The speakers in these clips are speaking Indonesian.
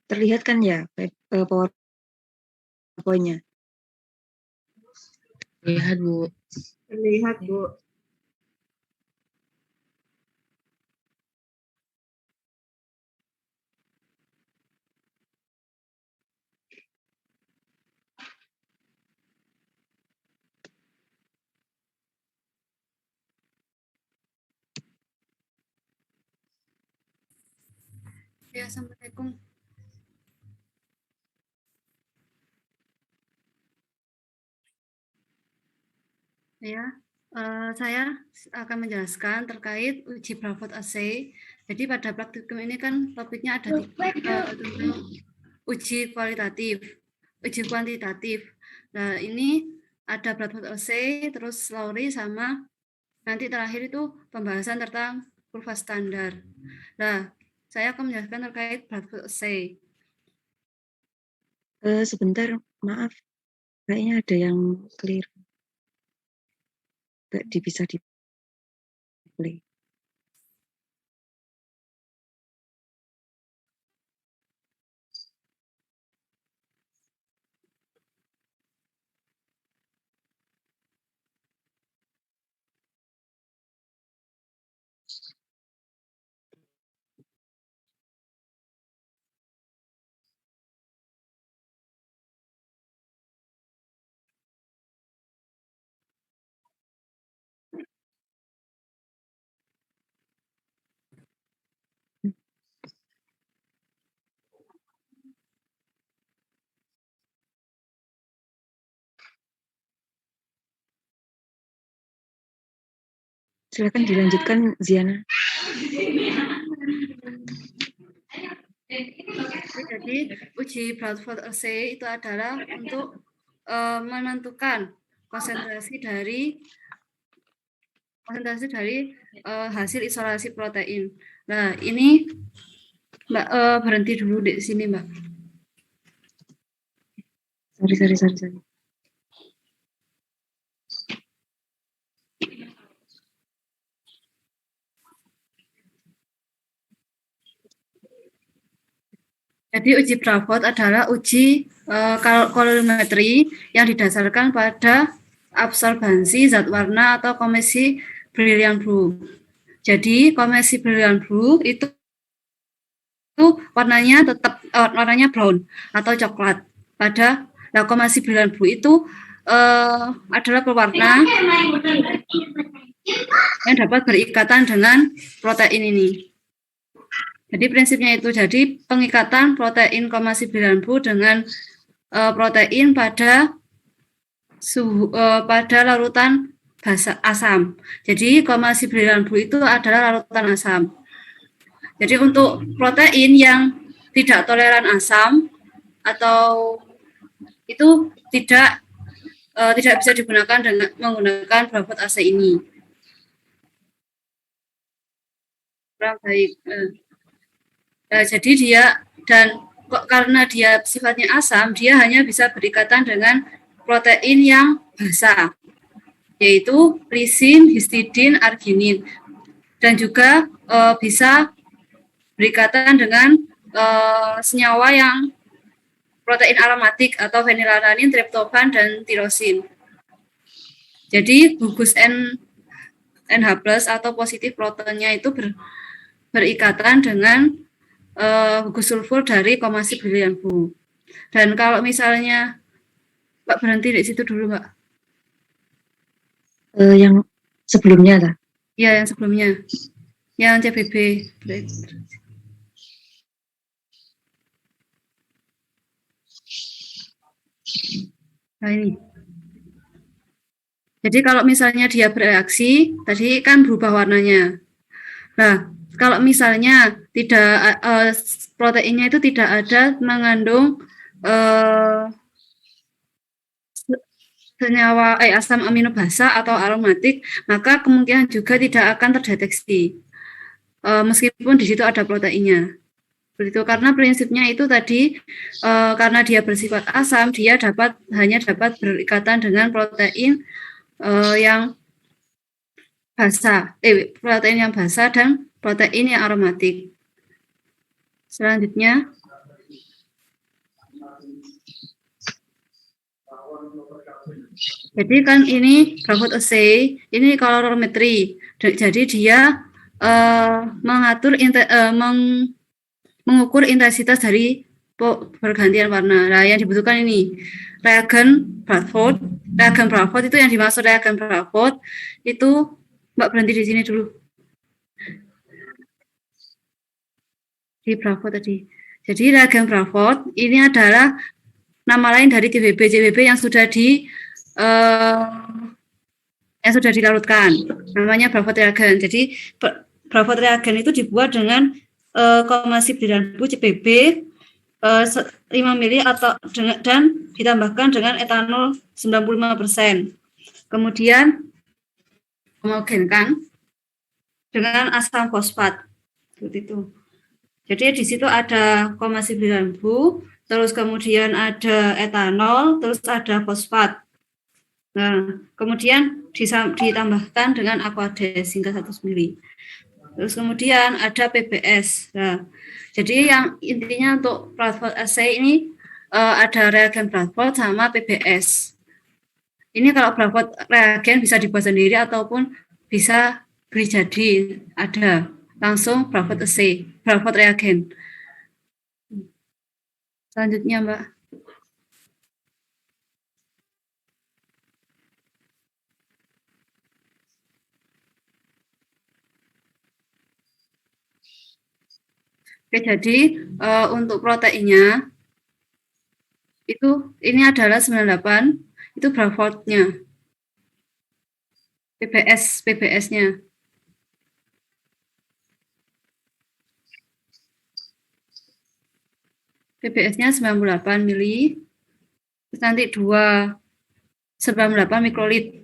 Terlihat kan ya PowerPoint-nya? Lihat, Bu. Terlihat, Bu. Ya, Assalamualaikum. Ya, saya akan menjelaskan terkait uji Braford Assay. Jadi pada praktikum ini kan topiknya ada tentang uji kualitatif, uji kuantitatif. Nah, ini ada Braford Assay, terus Lowry, sama nanti terakhir itu pembahasan tentang kurva standar. Nah, saya akan menjelaskan terkait Braford Assay. Sebentar, maaf. Kayaknya ada yang clear. Nggak bisa di-play. Silakan dilanjutkan, Ziana. Jadi uji Bradford Assay itu adalah untuk menentukan konsentrasi dari hasil isolasi protein. Nah, ini Mbak berhenti dulu di sini, Mbak. Sorry. Jadi uji Bradford adalah uji kolorimetri yang didasarkan pada absorbansi zat warna atau komisi brilliant blue. Jadi komisi brilliant blue itu warnanya tetap warnanya brown atau coklat. Pada komisi brilliant blue itu adalah pewarna yang dapat berikatan dengan protein ini. Jadi prinsipnya itu, jadi pengikatan protein komasi brilliant blue dengan protein pada larutan asam. Jadi komasi brilliant blue itu adalah larutan asam. Jadi untuk protein yang tidak toleran asam atau itu tidak bisa digunakan dengan menggunakan Braford Assay ini. Kurang baik. Nah, jadi dia karena dia sifatnya asam, dia hanya bisa berikatan dengan protein yang basah, yaitu lisin, histidin, arginin, dan juga bisa berikatan dengan senyawa yang protein aromatik atau fenilalanin, triptofan, dan tirosin. Jadi gugus NH+ atau positif protonnya itu berikatan dengan gugus sulfur dari komasi brilliant blue. Dan kalau misalnya Mbak berhenti di situ dulu, Mbak. Yang sebelumnya lah. Iya, yang sebelumnya. Yang CBB. Nah, ini. Jadi kalau misalnya dia bereaksi, tadi kan berubah warnanya. Nah, kalau misalnya tidak proteinnya itu tidak ada mengandung senyawa asam amino basa atau aromatik, maka kemungkinan juga tidak akan terdeteksi meskipun di situ ada proteinnya. Begitu, karena prinsipnya itu tadi karena dia bersifat asam, dia hanya dapat berikatan dengan protein yang basah, protein yang basah dan protein yang aromatik. Selanjutnya, Jadi kan ini Braford assay, ini kalorimetri. Jadi dia mengatur mengukur intensitas dari pergantian warna. Nah, yang dibutuhkan ini reagen Braford. Reagen Braford itu yang dimaksud reagen Braford itu Mbak berhenti di sini dulu. Di Braford tadi. Jadi reagen Braford ini adalah nama lain dari CBB yang sudah dilarutkan. Namanya Braford reagen. Jadi Braford reagen itu dibuat dengan 0,9 CBB 5 mili atau dan ditambahkan dengan etanol 95%. Kemudian homogenkan dengan asam fosfat. Seperti itu. Jadi di situ ada 0,9 Bu, terus kemudian ada etanol, terus ada fosfat. Nah, kemudian ditambahkan dengan aquades hingga 100 mili. Terus kemudian ada PBS. Nah, jadi yang intinya untuk Braford assay ini ada reagen Braford sama PBS. Ini kalau Braford reagen bisa dibuat sendiri ataupun bisa beli jadi, ada langsung Braford assay, Braford reagen. Selanjutnya, Mbak. Oke, jadi untuk proteinnya itu ini adalah 98, itu Braford-nya. PBS-nya. PBS-nya 98 mili. Terus nanti 98 mikrolit.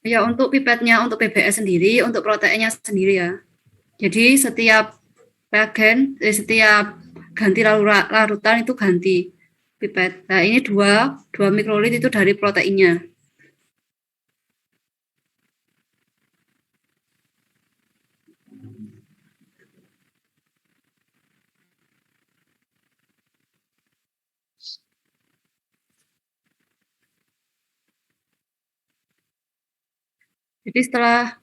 Ya, untuk pipetnya, untuk PBS sendiri, untuk proteinnya sendiri ya. Jadi setiap setiap ganti larutan itu ganti pipet. Nah, ini 2 mikrolit itu dari proteinnya. Jadi setelah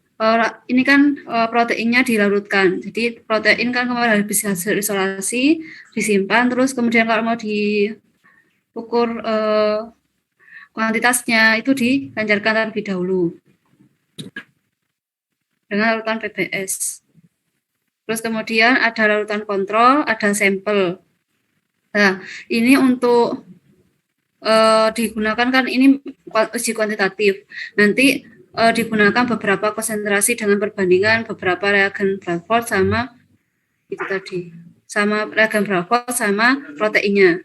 ini kan proteinnya dilarutkan. Jadi protein kan kemarin habis hasil isolasi, disimpan, terus kemudian kalau mau diukur kuantitasnya itu dilancarkan terlebih dahulu dengan larutan PBS. Terus kemudian ada larutan kontrol, ada sampel. Nah, ini untuk digunakan kan ini uji kuantitatif. Nanti digunakan beberapa konsentrasi dengan perbandingan beberapa reagen Braford sama itu tadi, sama reagen Braford sama proteinnya.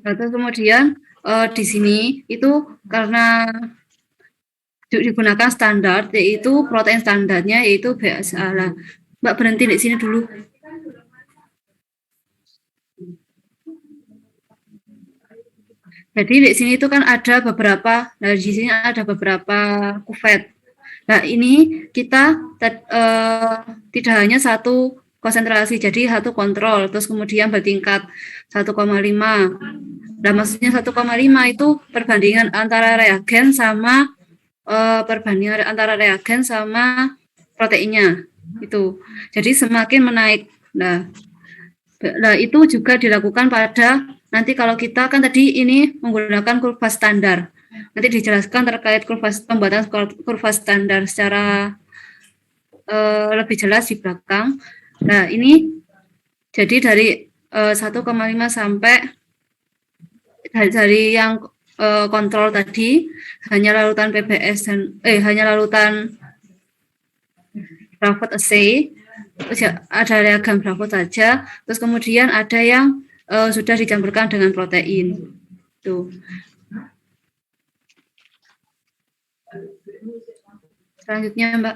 Nah, terus kemudian di sini itu karena digunakan standar, yaitu protein standarnya yaitu BSA. Lah, Mbak berhenti di sini dulu. Jadi di sini itu kan ada beberapa, nah di sini ada beberapa kuvet. Nah ini kita tidak hanya satu konsentrasi, jadi satu kontrol, terus kemudian bertingkat 1,5. Nah maksudnya 1,5 itu perbandingan antara reagen sama proteinnya itu. Jadi semakin menaik. Nah itu juga dilakukan pada nanti kalau kita kan tadi ini menggunakan kurva standar. Nanti dijelaskan terkait pembuatan kurva standar secara lebih jelas di belakang. Nah, ini jadi dari 1,5 sampai dari yang kontrol tadi hanya larutan PBS dan hanya larutan Braford assay, ada reagen Braford saja, terus kemudian ada yang sudah dicampurkan dengan protein. Tuh. Selanjutnya, Mbak.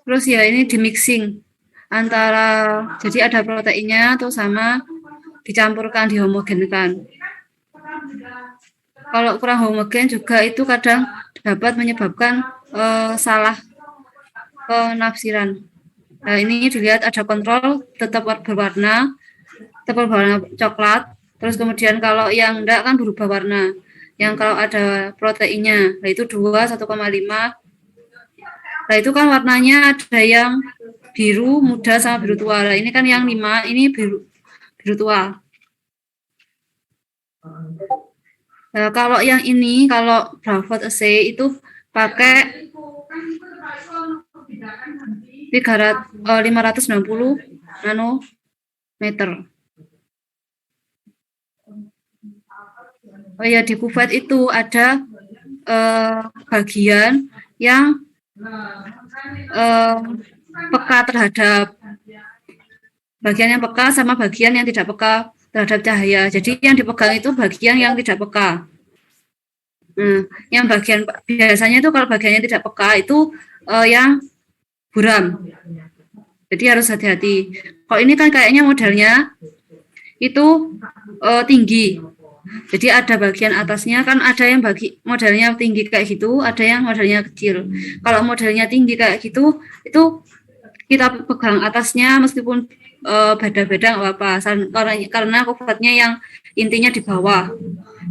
Terus ya ini di mixing antara, jadi ada proteinnya tuh sama dicampurkan, dihomogenkan. Kalau kurang homogen juga itu kadang dapat menyebabkan salah penafsiran. Nah ini dilihat ada kontrol tetap berwarna coklat. Terus kemudian kalau yang enggak kan berubah warna. Yang kalau ada proteinnya, nah itu 2, 1,5. Nah itu kan warnanya ada yang biru muda sama biru tua. Nah ini kan yang 5, ini biru tua. Nah, kalau yang ini, kalau Bravot assay itu pakai 560 nanometer. Oh ya, di kuvet itu ada bagian yang peka terhadap, bagian yang peka sama bagian yang tidak peka terhadap cahaya. Jadi yang dipegang itu bagian yang tidak peka. Yang bagian biasanya itu kalau bagiannya tidak peka itu yang buram. Jadi harus hati-hati. Kalau ini kan kayaknya modelnya itu tinggi. Jadi ada bagian atasnya kan ada yang modelnya tinggi kayak gitu, ada yang modelnya kecil. Kalau modelnya tinggi kayak gitu, itu kita pegang atasnya meskipun beda-beda nggak apa-apa, karena kuvetnya yang intinya di bawah.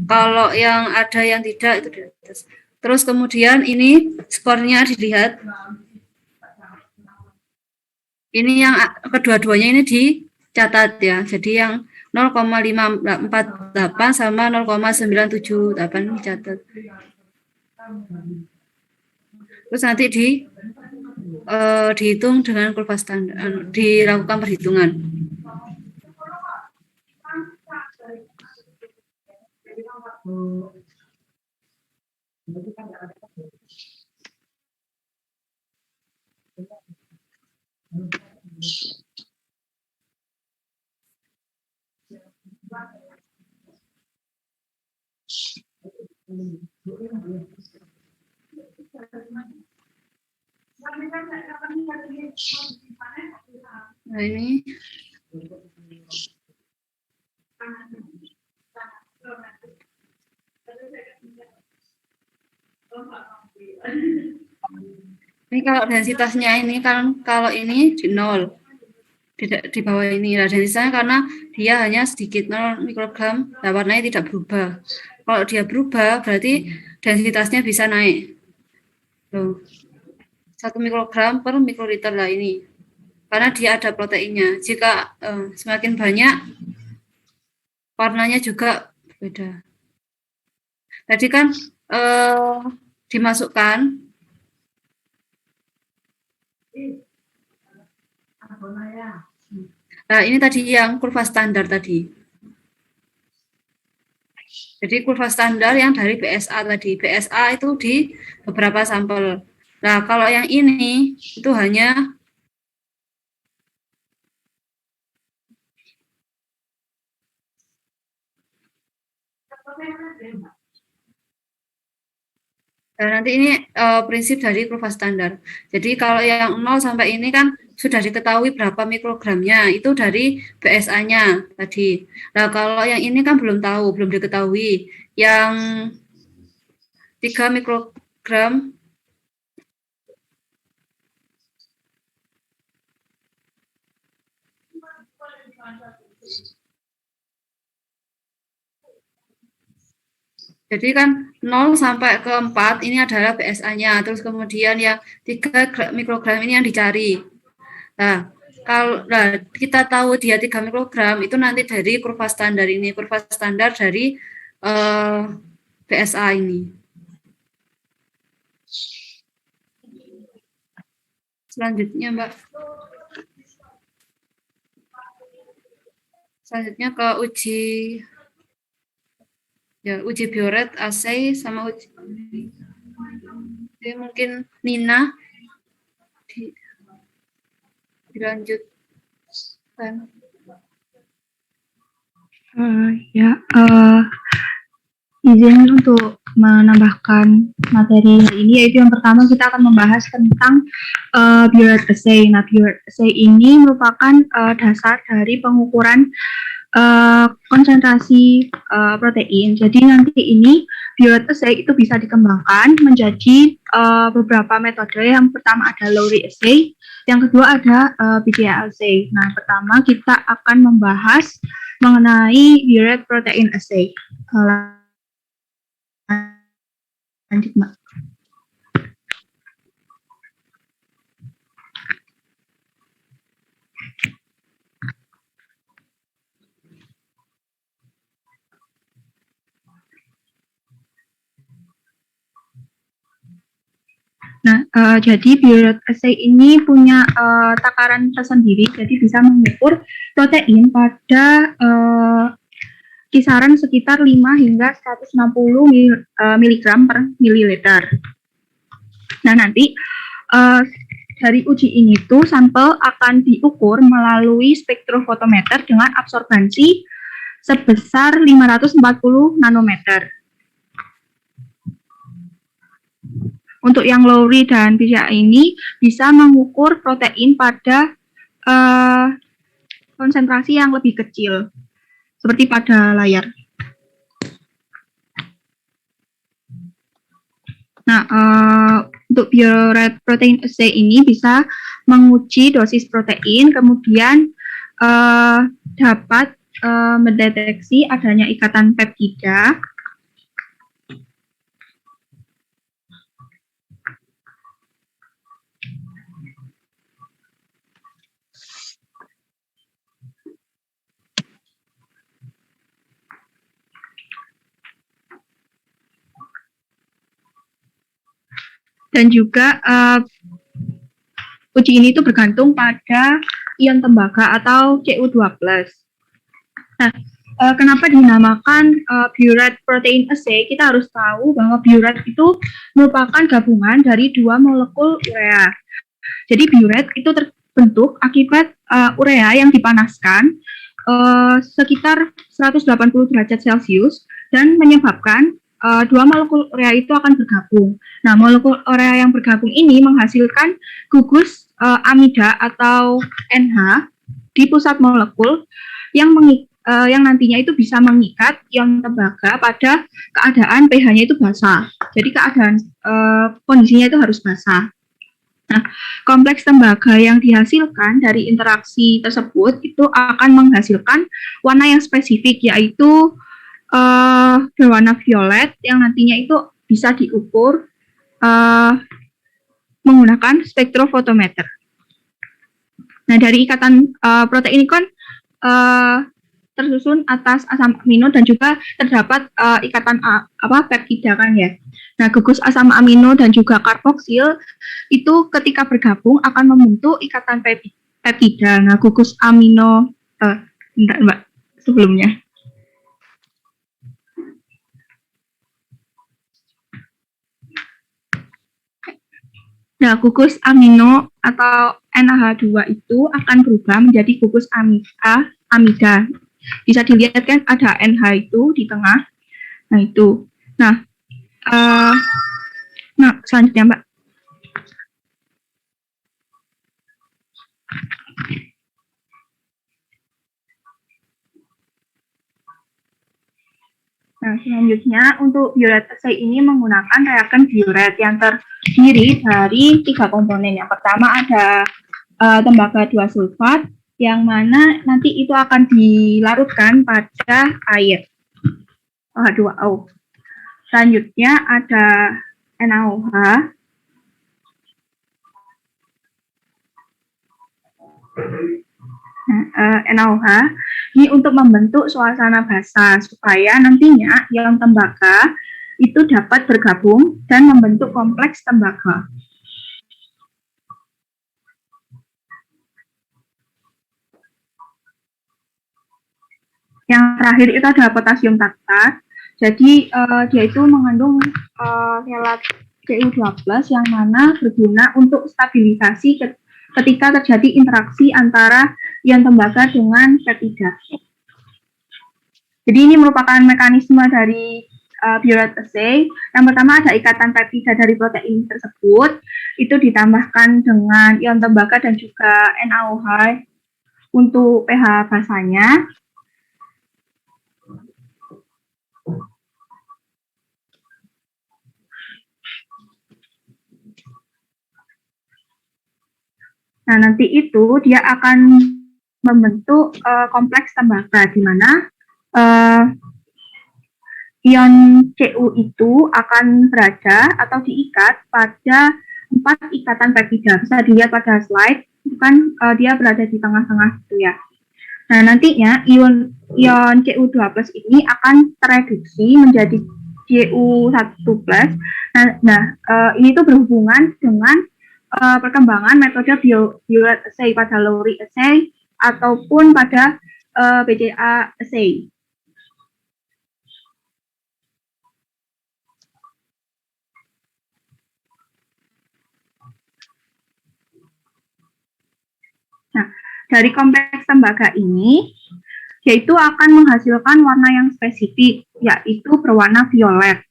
Kalau yang ada yang tidak itu di atas. Terus kemudian ini skornya dilihat. Ini yang kedua-duanya ini dicatat ya. Jadi yang 0,548 sama 0,978 dicatat. Terus nanti dihitung dengan kurva standar, dilakukan perhitungan. Nah ini kalau densitasnya ini kan kalau ini di 0 di bawah ini. Nah, densitasnya karena dia hanya sedikit 0 mikrogram, nah warnanya tidak berubah. Kalau dia berubah berarti densitasnya bisa naik. Loh. 1 mikrogram per mikroliter lah ini. Karena dia ada proteinnya. Jika semakin banyak, warnanya juga berbeda. Tadi kan dimasukkan. Nah, ini tadi yang kurva standar tadi. Jadi kurva standar yang dari BSA tadi. BSA itu di beberapa sampel. Nah, kalau yang ini itu hanya nanti ini prinsip dari kurva standar. Jadi kalau yang 0 sampai ini kan sudah diketahui berapa mikrogramnya, itu dari BSA-nya tadi. Nah, kalau yang ini kan belum tahu, belum diketahui. Yang 3 mikrogram Jadi kan 0 sampai ke 4 ini adalah BSA-nya, terus kemudian yang 3 mikrogram ini yang dicari. Nah, kalau kita tahu dia 3 mikrogram itu nanti dari kurva standar ini, kurva standar dari BSA ini. Selanjutnya, Mbak. Selanjutnya ke uji bioret, assay, sama uji. Jadi mungkin Nina dilanjutkan. Izin untuk menambahkan materi hari ini, yaitu yang pertama kita akan membahas tentang bioret assay. Nah, bioret assay ini merupakan dasar dari pengukuran konsentrasi protein. Jadi nanti ini bioret assay itu bisa dikembangkan menjadi beberapa metode. Yang pertama ada Lowry assay, yang kedua ada PGA assay. Nah, pertama kita akan membahas mengenai bioret protein assay. Lanjut, Mbak. Nah, jadi bioret assay ini punya takaran tersendiri, jadi bisa mengukur protein pada kisaran sekitar 5 hingga 160 mg per mililiter. Nah, nanti dari uji ini tuh sampel akan diukur melalui spektrofotometer dengan absorbansi sebesar 540 nanometer. Untuk yang Lowry dan PGA ini bisa mengukur protein pada konsentrasi yang lebih kecil, seperti pada layar. Nah, untuk bioret protein assay ini bisa menguji dosis protein, kemudian dapat mendeteksi adanya ikatan peptida, dan juga uji ini itu bergantung pada ion tembaga atau Cu2+. Nah, kenapa dinamakan bioret protein assay? Kita harus tahu bahwa bioret itu merupakan gabungan dari 2 molekul urea. Jadi bioret itu terbentuk akibat urea yang dipanaskan sekitar 180 derajat Celcius dan menyebabkan 2 molekul urea itu akan bergabung. Nah, molekul urea yang bergabung ini menghasilkan gugus amida atau NH di pusat molekul yang nantinya itu bisa mengikat ion tembaga pada keadaan pH-nya itu basah. Jadi keadaan kondisinya itu harus basah. Nah, kompleks tembaga yang dihasilkan dari interaksi tersebut itu akan menghasilkan warna yang spesifik, yaitu berwarna violet yang nantinya itu bisa diukur menggunakan spektrofotometer. Nah, dari ikatan protein ini kan tersusun atas asam amino dan juga terdapat ikatan peptida kan ya. Nah, gugus asam amino dan juga karboksil itu ketika bergabung akan membentuk ikatan peptida. Nah, gugus amino Mbak sebelumnya. Nah, gugus amino atau NH2 itu akan berubah menjadi gugus amida. Bisa dilihat kan ada NH itu di tengah. Nah, itu. Nah, selanjutnya, Mbak. Nah, selanjutnya untuk bioret assay ini menggunakan reagen bioret yang terdiri dari 3 komponen. Yang pertama ada tembaga 2 sulfat, yang mana nanti itu akan dilarutkan pada air H2O. Selanjutnya ada NaOH. NaOH ini untuk membentuk suasana basa supaya nantinya ion tembaga itu dapat bergabung dan membentuk kompleks tembaga. Yang terakhir itu adalah potasium taktat. Jadi dia itu mengandung helat Cu2+ yang mana berguna untuk stabilisasi ketika terjadi interaksi antara ion tembaga dengan peptida. Jadi ini merupakan mekanisme dari Biuret assay. Yang pertama ada ikatan peptida dari protein tersebut, itu ditambahkan dengan ion tembaga dan juga NaOH untuk pH basanya. Nah, nanti itu dia akan membentuk kompleks tembaga, di mana ion Cu itu akan berada atau diikat pada 4 ikatan peptida. Bisa dilihat pada slide, itu kan dia berada di tengah-tengah gitu ya. Nah, nantinya ion Cu2+ ini akan tereduksi menjadi Cu1+. Nah, ini tuh berhubungan dengan perkembangan metode Biuret assay pada Lowry assay ataupun pada BCA assay. Nah, dari kompleks tembaga ini, yaitu akan menghasilkan warna yang spesifik, yaitu berwarna violet.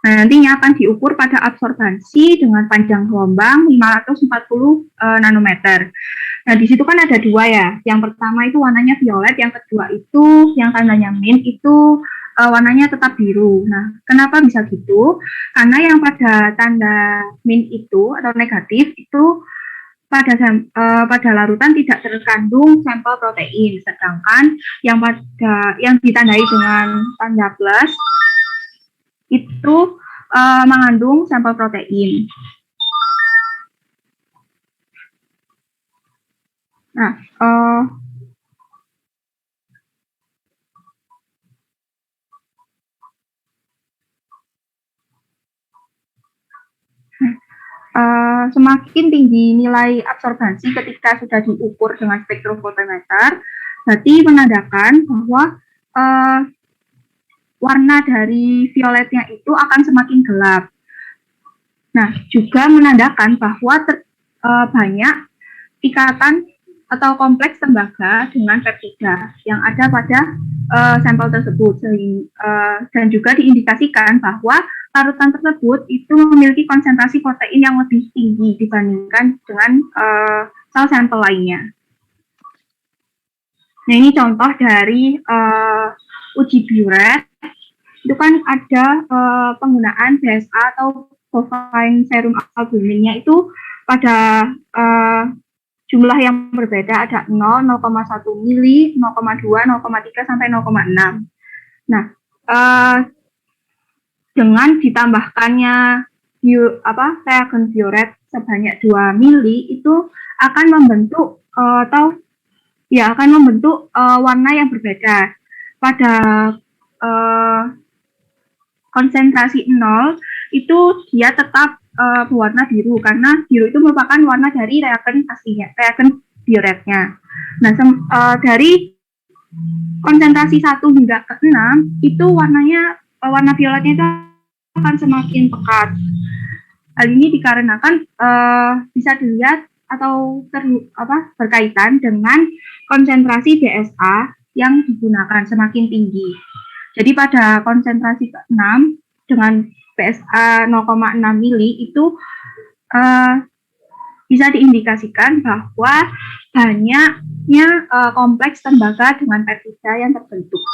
Nah, nantinya akan diukur pada absorbansi dengan panjang gelombang 540 nanometer. Nah, di situ kan ada dua ya. Yang pertama itu warnanya violet, yang kedua itu yang tandanya min itu warnanya tetap biru. Nah, kenapa bisa gitu? Karena yang pada tanda min itu atau negatif itu pada larutan tidak terkandung sampel protein, sedangkan yang ditandai dengan tanda plus itu mengandung sampel protein. Nah, semakin tinggi nilai absorbansi ketika sudah diukur dengan spektrofotometer, berarti menandakan bahwa warna dari violetnya itu akan semakin gelap. Nah, juga menandakan bahwa banyak ikatan atau kompleks tembaga dengan peptida yang ada pada sampel tersebut, dan juga diindikasikan bahwa larutan tersebut itu memiliki konsentrasi protein yang lebih tinggi dibandingkan dengan sel sampel lainnya. Nah, ini contoh dari uji Biuret. Itu kan ada penggunaan BSA atau bovine serum albuminnya itu pada jumlah yang berbeda, ada 0, 0,1 mili, 0,2, 0,3 sampai 0,6. Nah, dengan ditambahkannya reagen Biuret sebanyak 2 mili itu akan membentuk warna yang berbeda. Pada konsentrasi 0 itu dia tetap berwarna biru karena biru itu merupakan warna dari reagen aslinya, reagen Biuretnya. Nah, dari konsentrasi 1 hingga ke 6 itu warna violetnya itu akan semakin pekat. Hal ini dikarenakan bisa dilihat atau berkaitan dengan konsentrasi BSA yang digunakan semakin tinggi. Jadi pada konsentrasi ke-6 dengan BSA 0,6 mili itu bisa diindikasikan bahwa banyaknya kompleks tembaga dengan peptida yang terbentuk.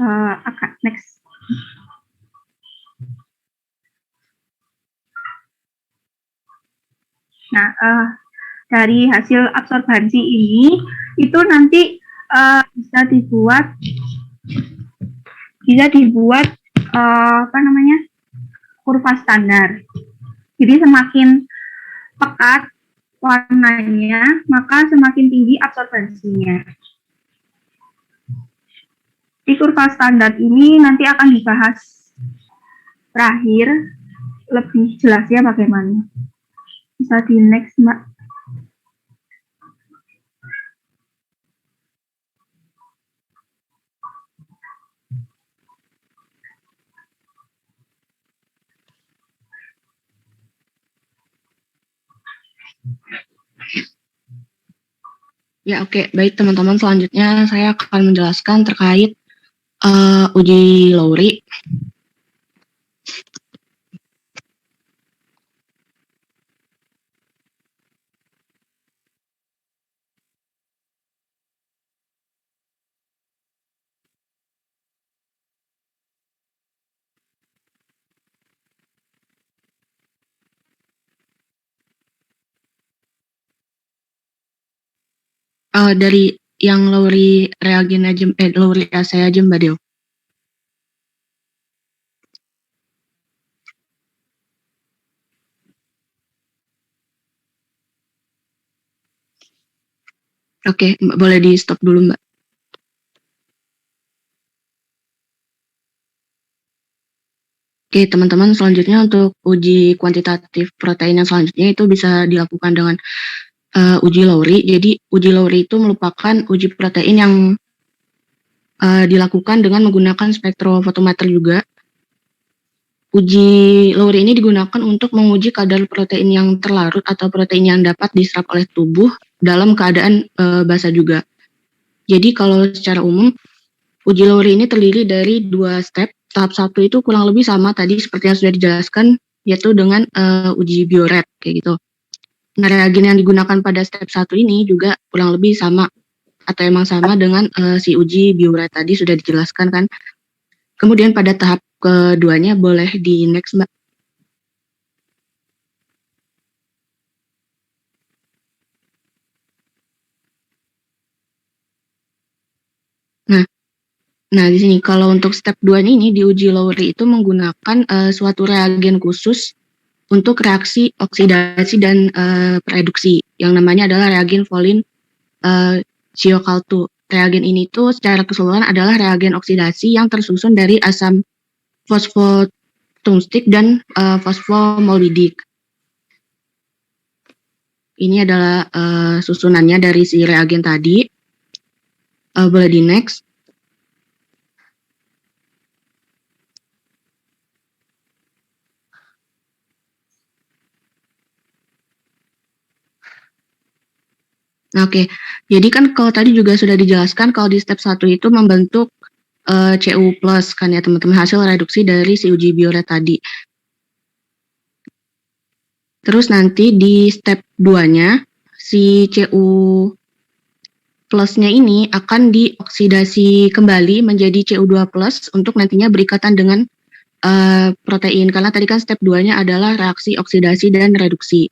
akan next. Nah, dari hasil absorbansi ini itu nanti bisa dibuat kurva standar. Jadi semakin pekat warnanya, maka semakin tinggi absorbansinya. Di kurva standar ini nanti akan dibahas terakhir lebih jelasnya bagaimana. Bisa di next, Mbak. Ya, oke. Baik, teman-teman. Selanjutnya saya akan menjelaskan terkait uji Lowry. Dari yang Lowry reagen aja, Lowry assay aja, Mbak Deo. Oke, Mbak, boleh di stop dulu, Mbak. Oke, teman-teman, selanjutnya untuk uji kuantitatif protein yang selanjutnya itu bisa dilakukan dengan uji Lowry. Jadi, uji Lowry itu merupakan uji protein yang dilakukan dengan menggunakan spektrofotometer juga. Uji Lowry ini digunakan untuk menguji kadar protein yang terlarut atau protein yang dapat diserap oleh tubuh dalam keadaan basah juga. Jadi kalau secara umum, uji Lowry ini terdiri dari 2 step. Tahap 1 itu kurang lebih sama tadi seperti yang sudah dijelaskan, yaitu dengan uji Biuret, kayak gitu. Nah, reagen yang digunakan pada step 1 ini juga kurang lebih sama, atau emang sama dengan si uji Biuret tadi sudah dijelaskan kan. Kemudian pada tahap keduanya boleh di next, Mbak. Nah, di sini kalau untuk step 2 ini di uji Lowry itu menggunakan suatu reagen khusus untuk reaksi oksidasi dan reduksi yang namanya adalah reagen Volin Chiyokaltu. Reagen ini tuh secara keseluruhan adalah reagen oksidasi yang tersusun dari asam fosfotungstik dan fosfomolbidik. Ini adalah susunannya dari si reagen tadi. Boleh di next. Nah, oke. Jadi kan kalau tadi juga sudah dijelaskan kalau di step 1 itu membentuk Cu+ kan ya teman-teman, hasil reduksi dari si uji Biuret tadi. Terus nanti di step 2-nya si Cu+ ini akan dioksidasi kembali menjadi Cu2+ untuk nantinya berikatan dengan protein, karena tadi kan step 2-nya adalah reaksi oksidasi dan reduksi.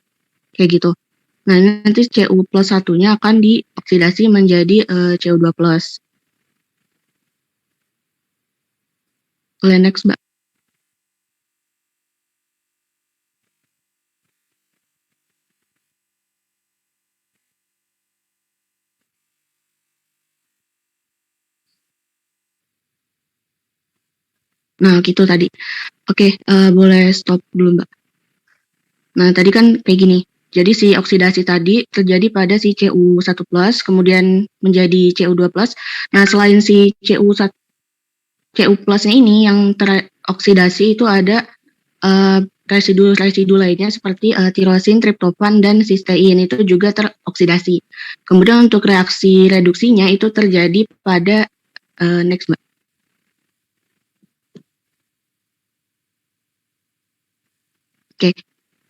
Kayak gitu. Nah, nanti Cu+ 1-nya akan dioksidasi menjadi Cu2+. Boleh next, Mbak. Nah, gitu tadi. Oke, boleh stop dulu, Mbak. Nah, tadi kan kayak gini. Jadi si oksidasi tadi terjadi pada si Cu1+, kemudian menjadi Cu2+. Nah, selain si Cu+-nya ini yang teroksidasi itu ada residu-residu lainnya seperti tirosin, triptofan, dan sistein itu juga teroksidasi. Kemudian untuk reaksi reduksinya itu terjadi pada next, Mbak. Oke.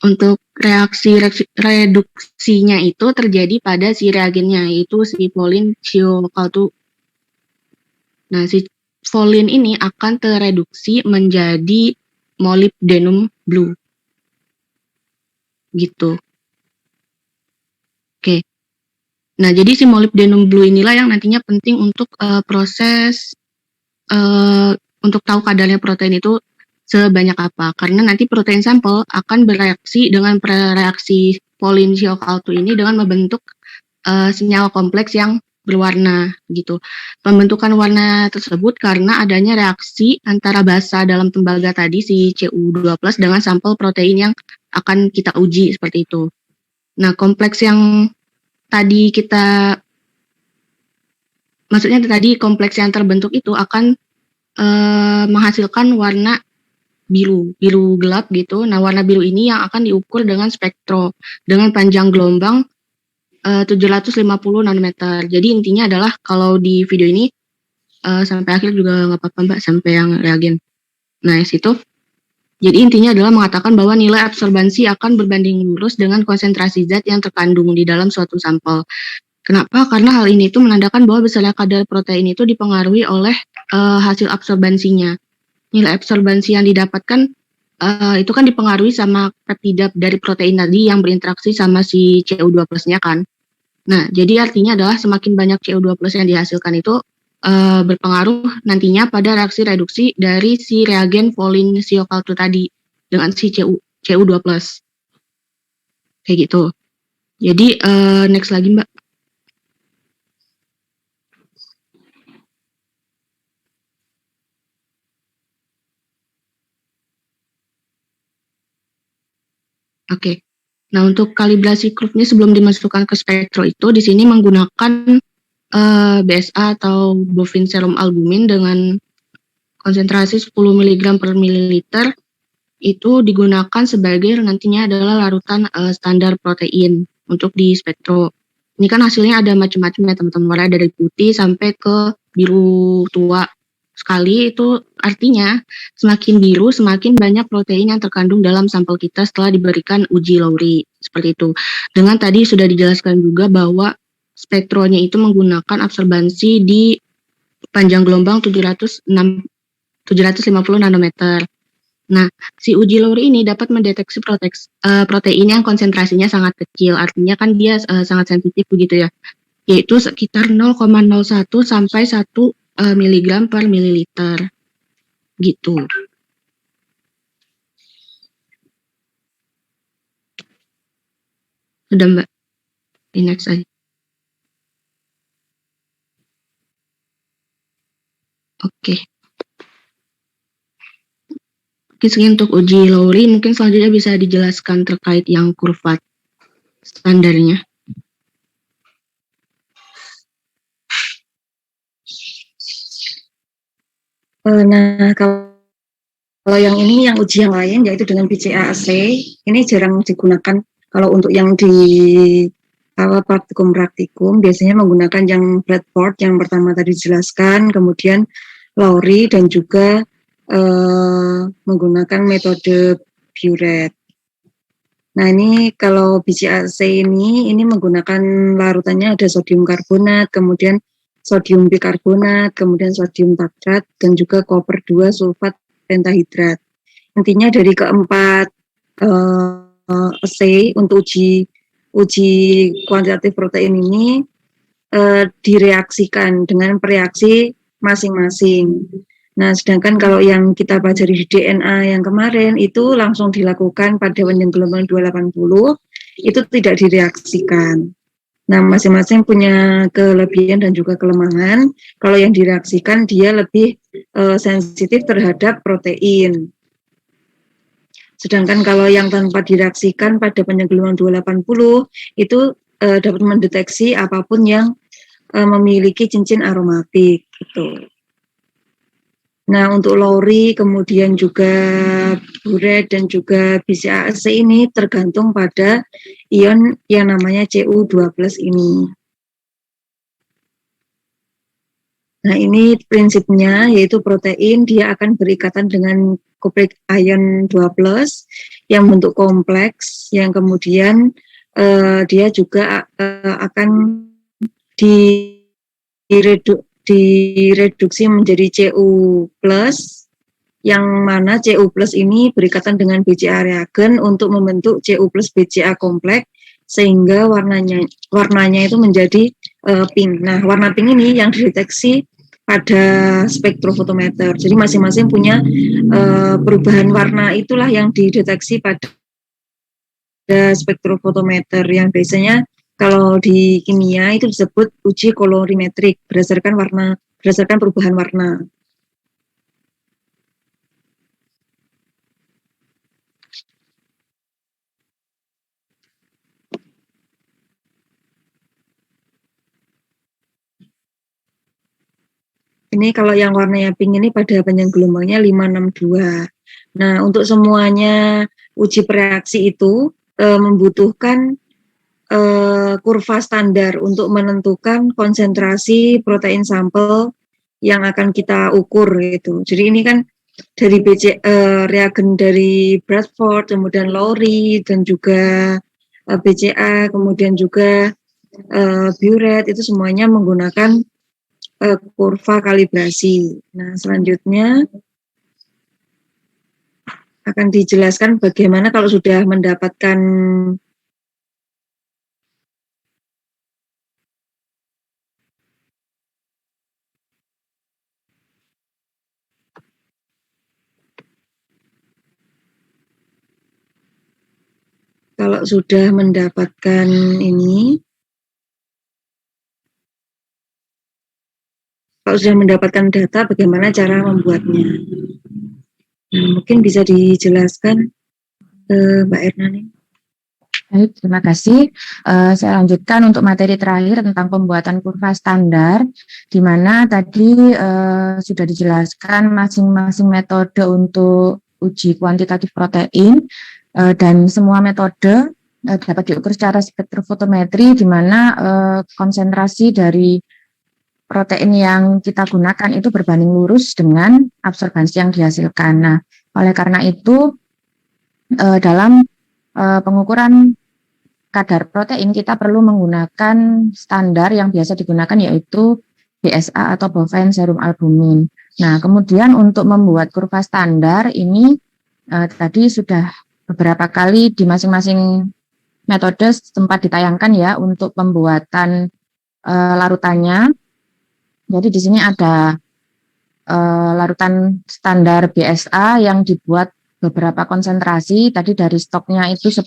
Untuk reaksi reduksinya itu terjadi pada si reagennya, yaitu si Volin Chiyokaltu. Nah, si Volin ini akan tereduksi menjadi molybdenum blue. Gitu. Oke. Nah, jadi si molybdenum blue inilah yang nantinya penting untuk proses untuk tahu kadarnya protein itu sebanyak apa. Karena nanti protein sampel akan bereaksi dengan reaksi Volin Shiokaltu ini dengan membentuk senyawa kompleks yang berwarna gitu. Pembentukan warna tersebut karena adanya reaksi antara basa dalam tembaga tadi si Cu2+ dengan sampel protein yang akan kita uji seperti itu. Nah, kompleks yang tadi kompleks yang terbentuk itu akan menghasilkan warna biru gelap gitu. Nah, warna biru ini yang akan diukur dengan spektro dengan panjang gelombang 750 nanometer. Jadi intinya adalah kalau di video ini sampai akhir juga nggak apa-apa Mbak, sampai yang reagen. Nah, situ. Jadi intinya adalah mengatakan bahwa nilai absorbansi akan berbanding lurus dengan konsentrasi zat yang terkandung di dalam suatu sampel. Kenapa? Karena hal ini itu menandakan bahwa besarnya kadar protein itu dipengaruhi oleh hasil absorbansinya. Nilai absorbansi yang didapatkan itu kan dipengaruhi sama peptida dari protein tadi yang berinteraksi sama si Cu2+-nya kan. Nah, jadi artinya adalah semakin banyak Cu2+ yang dihasilkan itu berpengaruh nantinya pada reaksi reduksi dari si reagen Volin Shiokaltu tadi dengan si Cu2+. Kayak gitu. Jadi next lagi Mbak. Oke. Nah, untuk kalibrasi curve-nya sebelum dimasukkan ke spektro itu di sini menggunakan BSA atau bovine serum albumin dengan konsentrasi 10 mg per mililiter itu digunakan sebagai nantinya adalah larutan standar protein untuk di spektro. Ini kan hasilnya ada macam-macam ya teman-teman, warna dari putih sampai ke biru tua sekali. Itu artinya semakin biru semakin banyak protein yang terkandung dalam sampel kita setelah diberikan uji Lowry seperti itu. Dengan tadi sudah dijelaskan juga bahwa spektronya itu menggunakan absorbansi di panjang gelombang 750 nanometer. Nah, si uji Lowry ini dapat mendeteksi protein yang konsentrasinya sangat kecil, artinya kan dia sangat sensitif begitu ya, yaitu sekitar 0,01 sampai 1 mg per mililiter, gitu. Sudah Mbak, di next aja. Oke. Mungkin sekian untuk uji Lowry. Mungkin selanjutnya bisa dijelaskan terkait yang kurva standarnya. Nah, kalau yang ini yang uji yang lain yaitu dengan BCA-AC, ini jarang digunakan. Kalau untuk yang di praktikum biasanya menggunakan yang Bradford yang pertama tadi dijelaskan, kemudian Lowry dan juga menggunakan metode Burette. Nah, ini kalau BCA-AC ini menggunakan larutannya ada sodium karbonat, kemudian sodium bikarbonat, kemudian sodium tartrat, dan juga koper 2 sulfat pentahidrat. Intinya dari keempat assay untuk uji kuantitatif protein ini direaksikan dengan reaksi masing-masing. Nah, sedangkan kalau yang kita pelajari di DNA yang kemarin itu langsung dilakukan pada panjang gelombang 280, itu tidak direaksikan. Nah, masing-masing punya kelebihan dan juga kelemahan. Kalau yang direaksikan dia lebih sensitif terhadap protein. Sedangkan kalau yang tanpa direaksikan pada panjang gelombang 280 itu dapat mendeteksi apapun yang memiliki cincin aromatik gitu. Nah, untuk Lowry kemudian juga Burette dan juga BCA-AC ini tergantung pada ion yang namanya Cu2+ ini. Nah, ini prinsipnya yaitu protein dia akan berikatan dengan covalent ion 2+ yang bentuk kompleks yang kemudian dia juga akan direduksi menjadi Cu plus, yang mana Cu plus ini berikatan dengan BCA reagen untuk membentuk Cu plus BCA kompleks, sehingga warnanya itu menjadi pink. Nah, warna pink ini yang dideteksi pada spektrofotometer. Jadi masing-masing punya perubahan warna, itulah yang dideteksi pada spektrofotometer, yang biasanya kalau di kimia itu disebut uji kolorimetrik berdasarkan perubahan warna. Ini kalau yang warnanya pink ini pada panjang gelombangnya 562. Nah, untuk semuanya uji preaksi itu membutuhkan kurva standar untuk menentukan konsentrasi protein sampel yang akan kita ukur gitu. Jadi ini kan dari reagen dari Bradford, kemudian Lowry, dan juga BCA, kemudian juga Buret, itu semuanya menggunakan kurva kalibrasi. Nah, selanjutnya akan dijelaskan bagaimana kalau sudah mendapatkan ini, kalau sudah mendapatkan data, bagaimana cara membuatnya. Nah, mungkin bisa dijelaskan Mbak Erna nih. Baik, terima kasih. Saya lanjutkan untuk materi terakhir tentang pembuatan kurva standar, di mana tadi sudah dijelaskan masing-masing metode untuk uji kuantitatif protein, dan semua metode dapat diukur secara spektrofotometri, di mana konsentrasi dari protein yang kita gunakan itu berbanding lurus dengan absorbansi yang dihasilkan. Nah, oleh karena itu dalam pengukuran kadar protein kita perlu menggunakan standar yang biasa digunakan, yaitu BSA atau bovine serum albumin. Nah, kemudian untuk membuat kurva standar ini tadi sudah beberapa kali di masing-masing metode sempat ditayangkan ya untuk pembuatan larutannya. Jadi di sini ada larutan standar BSA yang dibuat beberapa konsentrasi. Tadi dari stoknya itu 10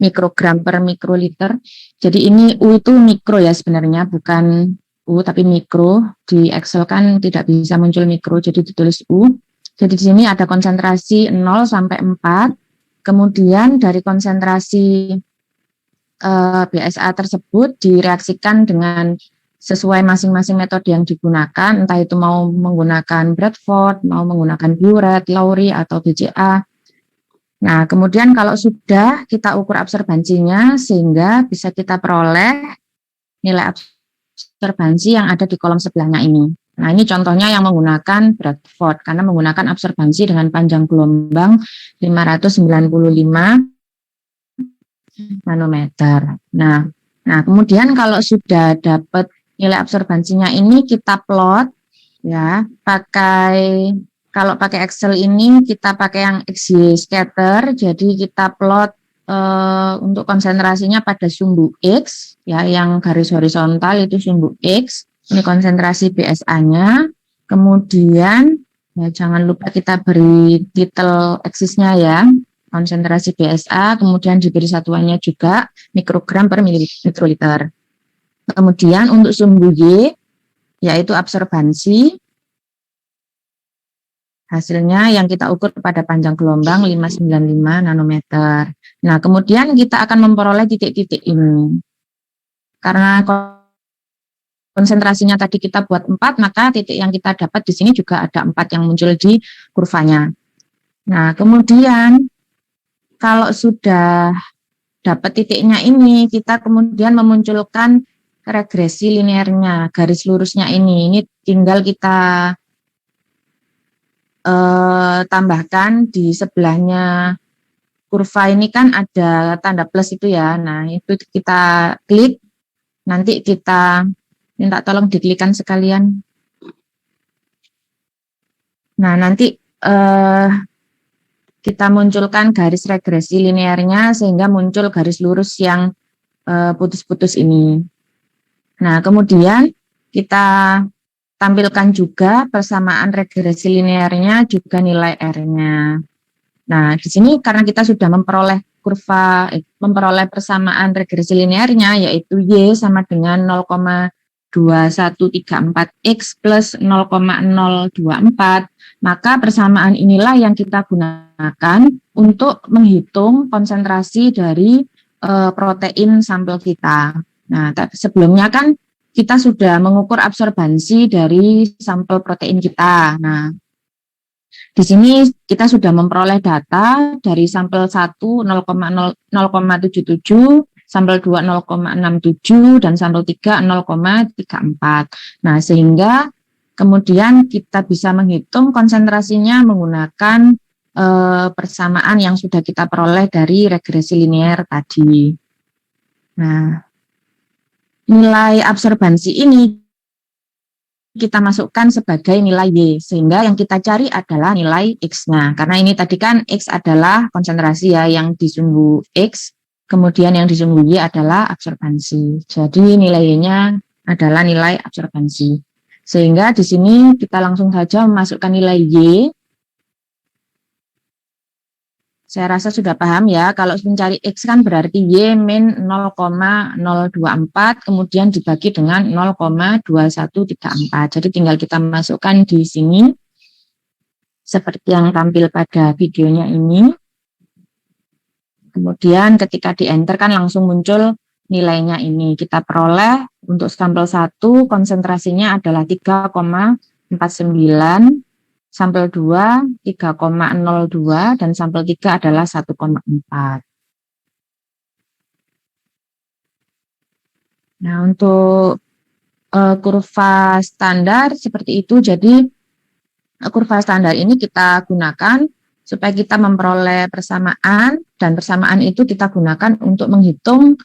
mikrogram per mikroliter. Jadi ini U itu mikro ya sebenarnya, bukan U tapi mikro. Di Excel kan tidak bisa muncul mikro, jadi ditulis U. Jadi di sini ada konsentrasi 0 sampai 4. Kemudian dari konsentrasi BSA tersebut direaksikan dengan sesuai masing-masing metode yang digunakan, entah itu mau menggunakan Bradford, mau menggunakan Buret, Lowry, atau BCA. Nah, kemudian kalau sudah kita ukur absorbansinya, sehingga bisa kita peroleh nilai absorbansi yang ada di kolom sebelahnya ini. Nah, ini contohnya yang menggunakan Bradford, karena menggunakan absorbansi dengan panjang gelombang 595 nanometer. Nah, kemudian kalau sudah dapat nilai absorbansinya ini kita plot ya, kalau pakai Excel ini kita pakai yang XY scatter, jadi kita plot untuk konsentrasinya pada sumbu X ya, yang garis horizontal itu sumbu X, ini konsentrasi BSA-nya. Kemudian ya, jangan lupa kita beri titel eksisnya ya, konsentrasi BSA, kemudian diberi satuannya juga mikrogram per mikroliter. Kemudian untuk sumbu Y, yaitu absorbansi, hasilnya yang kita ukur pada panjang gelombang 595 nanometer. Nah, kemudian kita akan memperoleh titik-titik ini. Karena konsentrasinya tadi kita buat 4, maka titik yang kita dapat di sini juga ada 4 yang muncul di kurvanya. Nah, kemudian kalau sudah dapat titiknya ini, kita kemudian memunculkan regresi linearnya, garis lurusnya ini. Ini tinggal kita tambahkan di sebelahnya kurva ini kan ada tanda plus itu ya. Nah, itu kita klik, nanti kita minta tolong diklikkan sekalian Nah, nanti kita munculkan garis regresi linearnya sehingga muncul garis lurus yang putus-putus ini. Nah, kemudian kita tampilkan juga persamaan regresi linearnya juga nilai R-nya. Nah, di sini karena kita sudah memperoleh persamaan regresi linearnya yaitu Y sama dengan 0,2134X plus 0,024, maka persamaan inilah yang kita gunakan untuk menghitung konsentrasi dari protein sampel kita. Nah, sebelumnya kan kita sudah mengukur absorbansi dari sampel protein kita. Nah, di sini kita sudah memperoleh data dari sampel 1 0,77, sampel 2 0,67, dan sampel 3 0,34. Nah, sehingga kemudian kita bisa menghitung konsentrasinya menggunakan persamaan yang sudah kita peroleh dari regresi linear tadi. Nah, nilai absorbansi ini kita masukkan sebagai nilai Y, sehingga yang kita cari adalah nilai X-nya. Karena ini tadi kan X adalah konsentrasi ya, yang disungguh X, kemudian yang disungguh Y adalah absorbansi. Jadi nilai Y-nya adalah nilai absorbansi. Sehingga di sini kita langsung saja memasukkan nilai Y. Saya rasa sudah paham ya, kalau mencari X kan berarti Y min 0,024, kemudian dibagi dengan 0,2134. Jadi tinggal kita masukkan di sini, seperti yang tampil pada videonya ini. Kemudian ketika di-enter kan langsung muncul nilainya ini. Kita peroleh untuk sampel 1 konsentrasinya adalah 3,49, sampel 2 3,02, dan sampel 3 adalah 1,4. Nah, untuk kurva standar seperti itu. Jadi kurva standar ini kita gunakan supaya kita memperoleh persamaan, dan persamaan itu kita gunakan untuk menghitung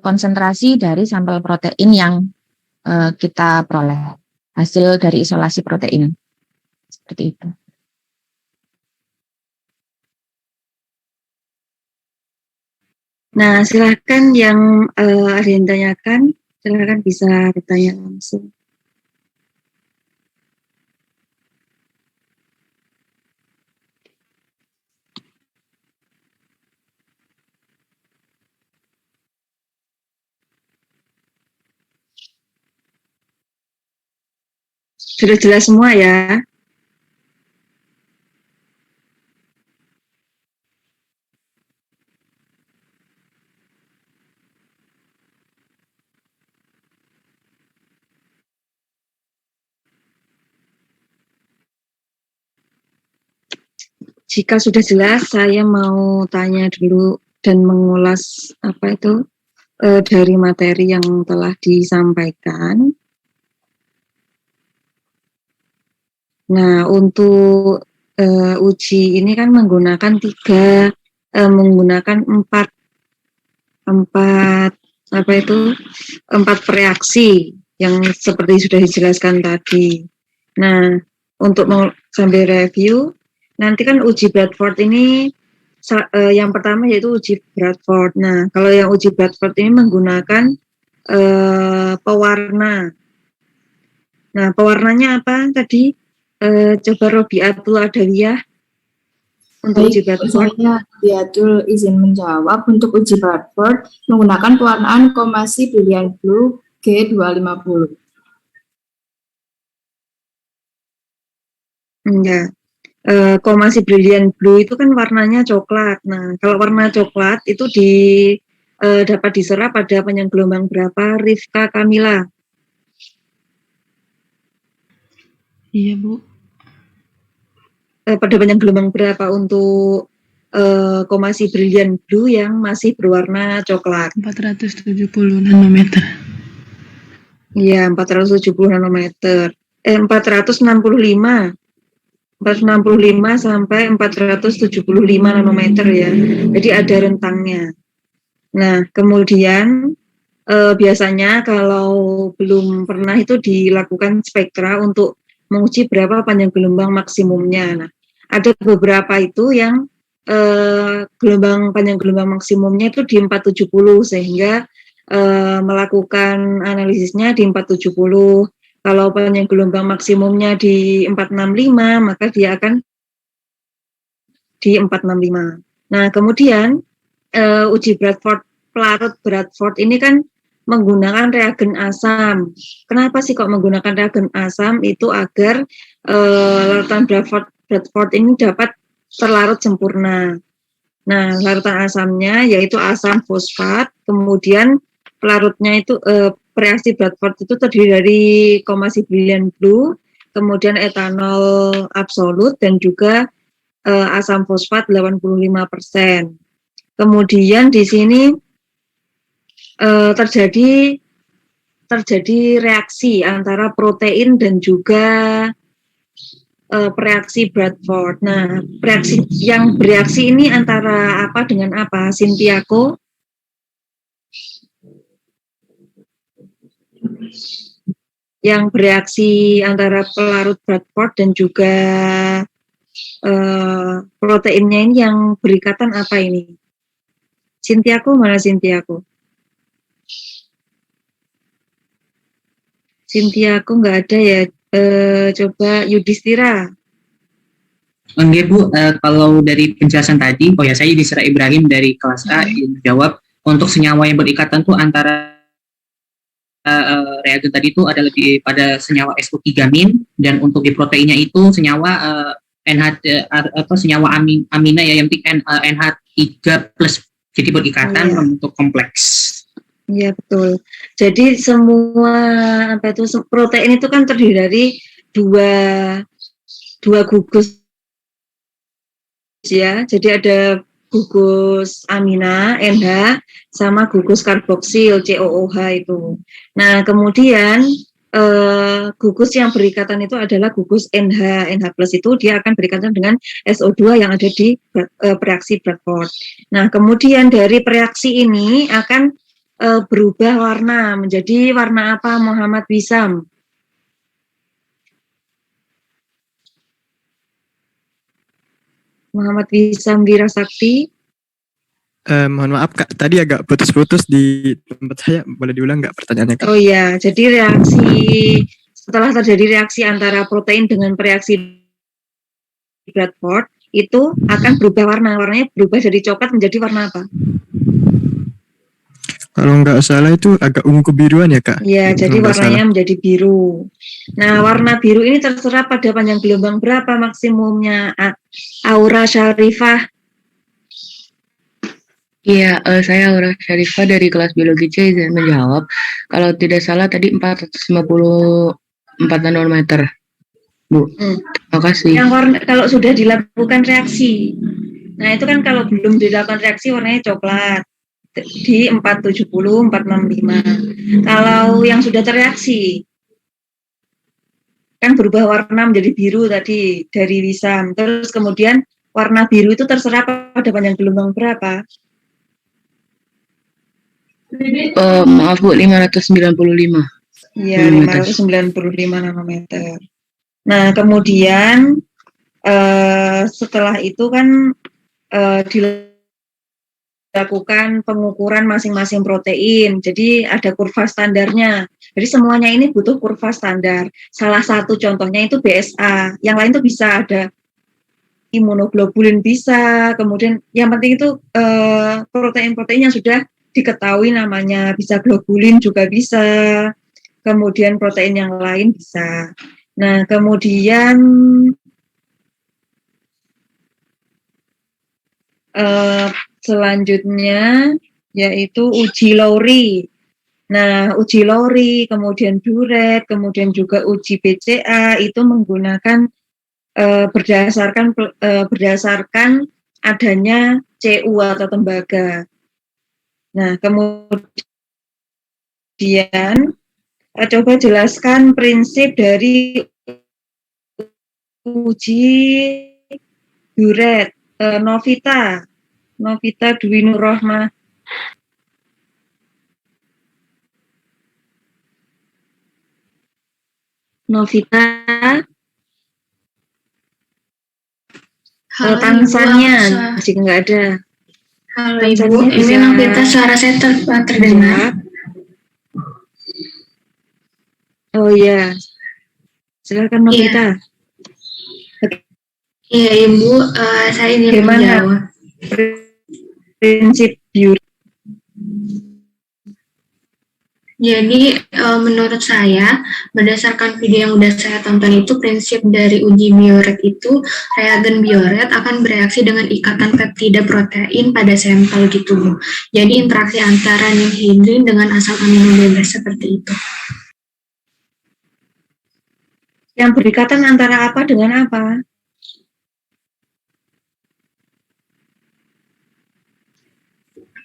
konsentrasi dari sampel protein yang kita peroleh, hasil dari isolasi protein. Seperti itu. Nah, silakan yang ada yang tanyakan, silakan bisa bertanya langsung. Sudah jelas semua ya? Jika sudah jelas, saya mau tanya dulu dan mengulas dari materi yang telah disampaikan. Nah, untuk uji ini kan menggunakan empat reaksi yang seperti sudah dijelaskan tadi. Nah, untuk sambil review, nanti kan uji Bradford ini yang pertama yaitu uji Bradford. Nah, kalau yang uji Bradford ini menggunakan pewarna. Nah, pewarnanya apa tadi? Coba Robiatul Adawiyah untuk uji Bradford. Saya Robiatul izin menjawab. Untuk uji Bradford menggunakan pewarnaan Komasi Brilliant Blue G250. Enggak. Komasi Brilliant Blue itu kan warnanya coklat. Nah, kalau warna coklat itu dapat diserap pada panjang gelombang berapa, Rifka Kamila? Iya, Bu. Pada panjang gelombang berapa untuk Komasi Brilliant Blue yang masih berwarna coklat? 470 nanometer. Iya, 470 nanometer. 465 sampai 475 nanometer ya. Jadi ada rentangnya. Nah, kemudian biasanya kalau belum pernah itu dilakukan spektra untuk menguji berapa panjang gelombang maksimumnya. Nah, ada beberapa itu yang panjang gelombang maksimumnya itu di 470 sehingga melakukan analisisnya di 470. Kalau panjang gelombang maksimumnya di 465 maka dia akan di 465. Nah, kemudian uji Bradford pelarut Bradford ini kan menggunakan reagen asam. Kenapa sih kok menggunakan reagen asam? Itu agar larutan Bradford ini dapat terlarut sempurna. Nah, larutan asamnya yaitu asam fosfat, kemudian pelarutnya itu reaksi Bradford itu terdiri dari komasi brilliant blue, kemudian etanol absolut dan juga asam fosfat 85%. Kemudian di sini terjadi reaksi antara protein dan juga reaksi Bradford. Nah, bereaksi ini antara apa dengan apa? Sintiako? Yang bereaksi antara pelarut Bradford dan juga proteinnya ini yang berikatan apa ini? Sintiako mana Sintiako? Sintiako nggak ada ya. Coba Yudhistira. Oke Bu, kalau dari penjelasan tadi, saya Yudhistira Ibrahim dari kelas A jawab untuk senyawa yang berikatan tuh antara reagen tadi itu ada lebih pada senyawa SO3- dan untuk di proteinnya itu senyawa senyawa amina ya yang penting NH3+, jadi berikatan membentuk kompleks. Iya betul. Jadi semua protein itu kan terdiri dari dua gugus ya. Jadi ada gugus amina NH sama gugus karboksil COOH itu. Nah kemudian gugus yang berikatan itu adalah gugus NH itu dia akan berikatan dengan SO2 yang ada di reaksi Bradford. Nah kemudian dari reaksi ini akan berubah warna menjadi warna apa Muhammad Wisam? Muhammad Wisam Wirasakti. Mohon maaf Kak, tadi agak putus-putus di tempat saya, boleh diulang nggak pertanyaannya Kak? Oh iya, jadi setelah terjadi reaksi antara protein dengan reaksi Bradford itu akan berubah warnanya berubah dari coklat menjadi warna apa? Kalau nggak salah itu agak ungu kebiruan ya Kak? Iya, jadi warnanya menjadi biru. Nah, warna biru ini terserap pada panjang gelombang berapa maksimumnya? Aura Syarifah. Iya, saya Aura Syarifah dari kelas biologi C izin menjawab. Kalau tidak salah tadi 454 nanometer. Bu, terima kasih. Yang warna, kalau sudah dilakukan reaksi. Nah, itu kan kalau belum dilakukan reaksi warnanya coklat. Di 470, 465. Kalau yang sudah tereaksi kan berubah warna menjadi biru tadi dari Wisam. Terus kemudian warna biru itu terserap pada panjang gelombang berapa? Maaf Bu, 595. Iya, 595 nanometer. Nah, kemudian setelah itu kan dilakukan pengukuran masing-masing protein. Jadi ada kurva standarnya. Jadi semuanya ini butuh kurva standar. Salah satu contohnya itu BSA. Yang lain tuh bisa ada imunoglobulin bisa. Kemudian yang penting itu protein-protein yang sudah diketahui namanya. Bisa globulin juga bisa. Kemudian protein yang lain bisa. Nah, kemudian selanjutnya yaitu uji Lowry. Nah, uji Lowry, kemudian Duret, kemudian juga uji BCA itu menggunakan berdasarkan adanya CU atau tembaga. Nah, kemudian coba jelaskan prinsip dari uji Duret. Novita Dwi Nur Rohmah. Novita. Tanzania jika nggak ada. Halo Tanzania Ibu, ini bisa Novita, suara saya terdengar. Oh iya, silakan Novita. Iya Ibu, saya ingin Gimana menjawab. prinsip Buret? Jadi menurut saya, berdasarkan video yang udah saya tonton itu, prinsip dari uji Biuret itu, reagen Biuret akan bereaksi dengan ikatan peptida protein pada sampel gitu Bu. Jadi interaksi antara ninhidrin dengan asam amino bebas seperti itu. Yang berikatan antara apa dengan apa?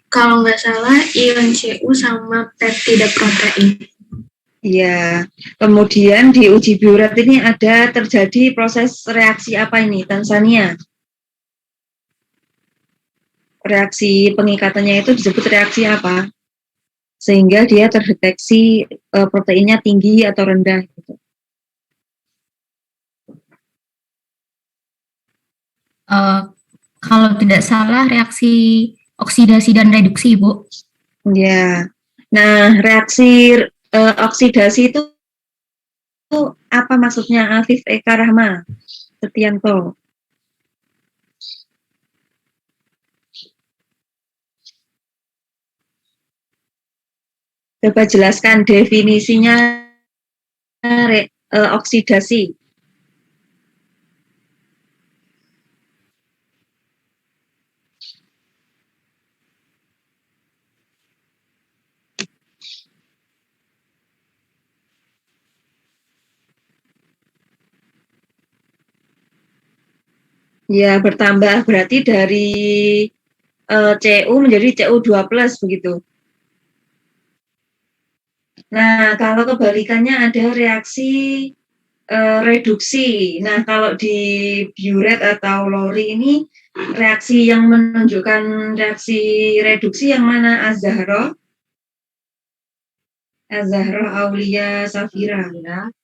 Kalau nggak salah, ion Cu sama peptida protein. Iya. Kemudian di uji Biuret ini ada terjadi proses reaksi apa ini? Tanzania. Reaksi pengikatannya itu disebut reaksi apa? Sehingga dia terdeteksi proteinnya tinggi atau rendah gitu. Kalau tidak salah reaksi oksidasi dan reduksi, Bu. Ya. Nah, reaksi oksidasi itu apa maksudnya, Afif Eka Rahma Setianto? Coba jelaskan definisinya oksidasi. Ya, bertambah berarti dari Cu menjadi Cu2+ begitu. Nah, kalau kebalikannya ada reaksi reduksi. Nah, kalau di Biuret atau Lowry ini reaksi yang menunjukkan reaksi reduksi yang mana, Azahra? Azahra Aulia Safira. Ya,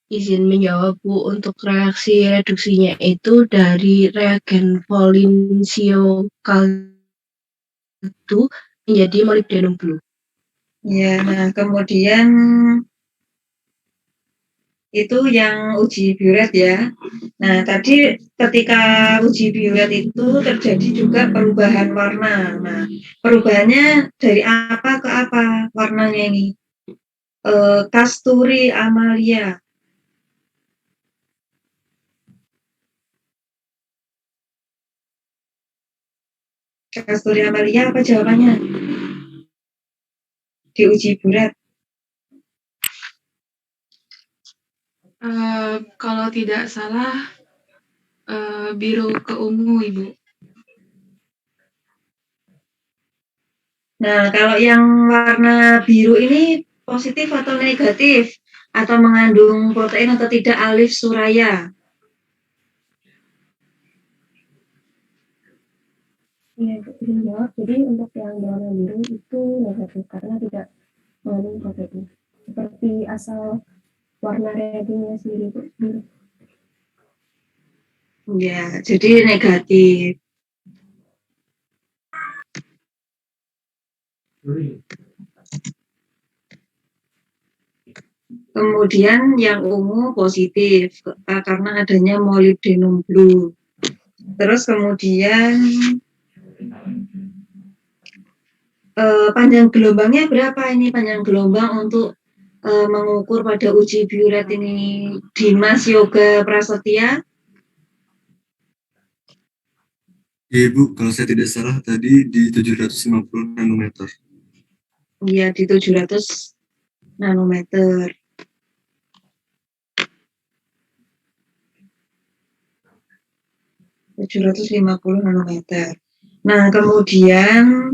izin menjawab Bu, untuk reaksi reduksinya itu dari reagen Volincio K2 menjadi molybdenum blue. Ya, nah kemudian itu yang uji Biuret ya. Nah, tadi ketika uji Biuret itu terjadi juga perubahan warna. Nah, perubahannya dari apa ke apa warnanya ini? Kasturi Amalia. Kasturi Amalia apa jawabannya? Di uji Biuret. Kalau tidak salah biru ke ungu, Ibu. Nah, kalau yang warna biru ini positif atau negatif? Atau mengandung protein atau tidak, Alif Suraya? Iya, izin jawab. Jadi untuk yang warna biru itu negatif karena tidak mengandung protein. Seperti asal warna reagensnya sendiri itu biru. Ya, jadi negatif. Kemudian yang ungu positif karena adanya molybdenum blue. Terus kemudian panjang gelombangnya berapa ini, panjang gelombang untuk mengukur pada uji Biuret ini, Dimas Yoga Prasetya? Ya Ibu, kalau saya tidak salah tadi di 750 nanometer. Iya, di 700 nanometer. nanometer. Nah, kemudian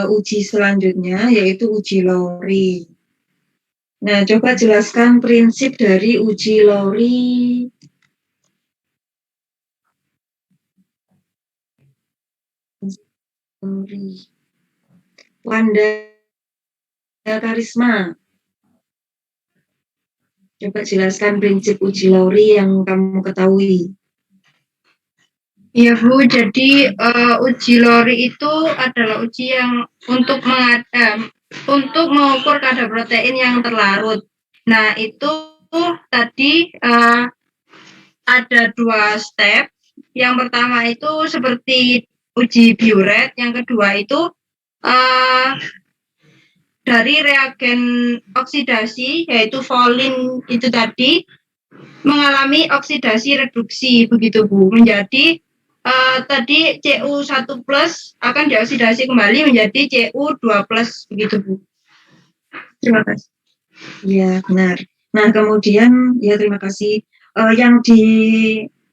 uji selanjutnya yaitu uji Lowry. Nah, coba jelaskan prinsip dari uji Lowry. Wanda Karisma. Coba jelaskan prinsip uji Lowry yang kamu ketahui. Iya Bu, jadi uji LORI itu adalah uji yang untuk mengukur kadar protein yang terlarut. Nah itu tadi ada 2 step. Yang pertama itu seperti uji biuret, yang kedua itu dari reagen oksidasi yaitu folin itu tadi mengalami oksidasi reduksi begitu Bu, menjadi tadi Cu1 plus akan dioksidasi kembali menjadi Cu2 plus begitu Bu. Terima kasih. Ya, benar. Nah, kemudian ya terima kasih.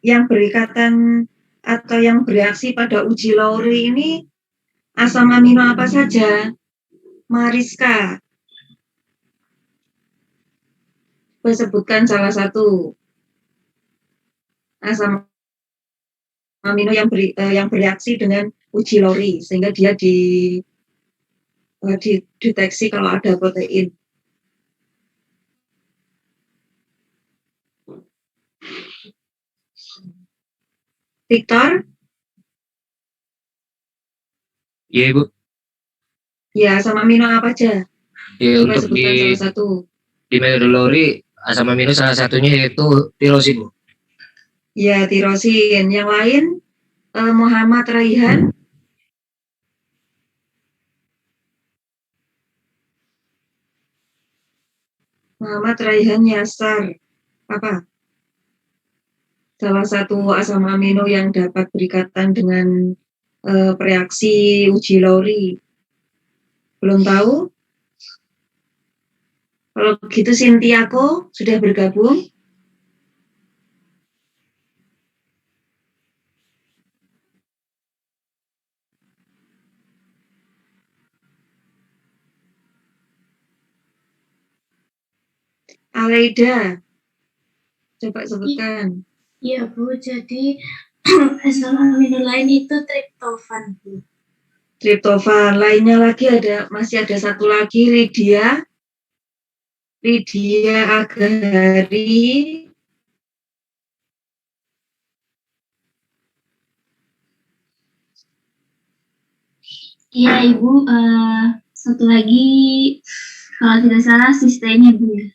Yang berikatan atau yang bereaksi pada uji LORI ini asam amino apa saja? Mariska, sebutkan salah satu asam amino yang bereaksi dengan uji LORI sehingga dia dideteksi kalau ada protein. Victor? Iya Ibu. Ya, asam amino apa aja? Ya, Coba untuk sebutkan salah satu. di metode LORI asam amino salah satunya yaitu tirosin Bu. Ya, tirosin. Yang lain, Muhammad Raihan. Muhammad Raihan Yasar. Apa? Salah satu asam amino yang dapat berikatan dengan reaksi uji LORI. Belum tahu? Kalau begitu Sintiako sudah bergabung? Aleida, coba sebutkan. Iya Bu, jadi asam amino lain itu triptofan Bu. Triptofan, lainnya lagi masih ada satu lagi, Lydia Agahari. Iya Ibu, satu lagi kalau tidak salah sisteinnya Bu.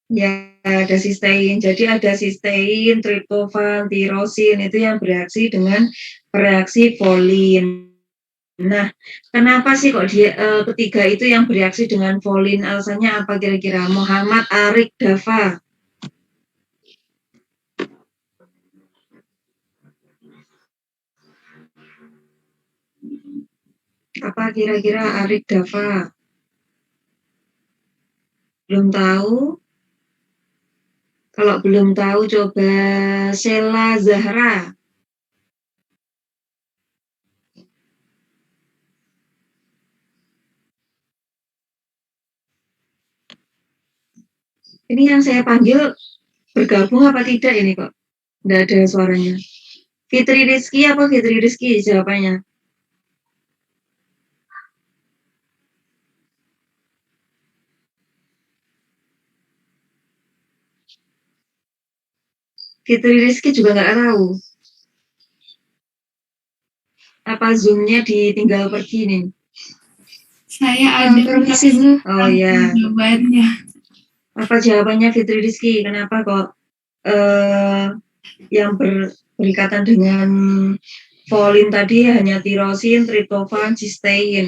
Ya, ada sistein. Jadi ada sistein, triptofan, tirosin itu yang bereaksi dengan reaksi folin. Nah, kenapa sih kok ketiga itu yang bereaksi dengan folin? Alasannya apa kira-kira? Muhammad Arik Dava. Apa kira-kira Arik Dava? Belum tahu? Kalau belum tahu coba Sheila Zahra. Ini yang saya panggil bergabung apa tidak ini kok? Tidak ada suaranya. Fitri Rizky apa Fitri Rizky jawabannya? Fitri Rizky juga nggak tahu. Apa Zoom-nya ditinggal pergi nih? Saya ada Oh ya. jawabannya. Apa jawabannya Fitri Rizky? Kenapa kok yang berikatan dengan folin tadi hanya tirosin, triptofan, sistein?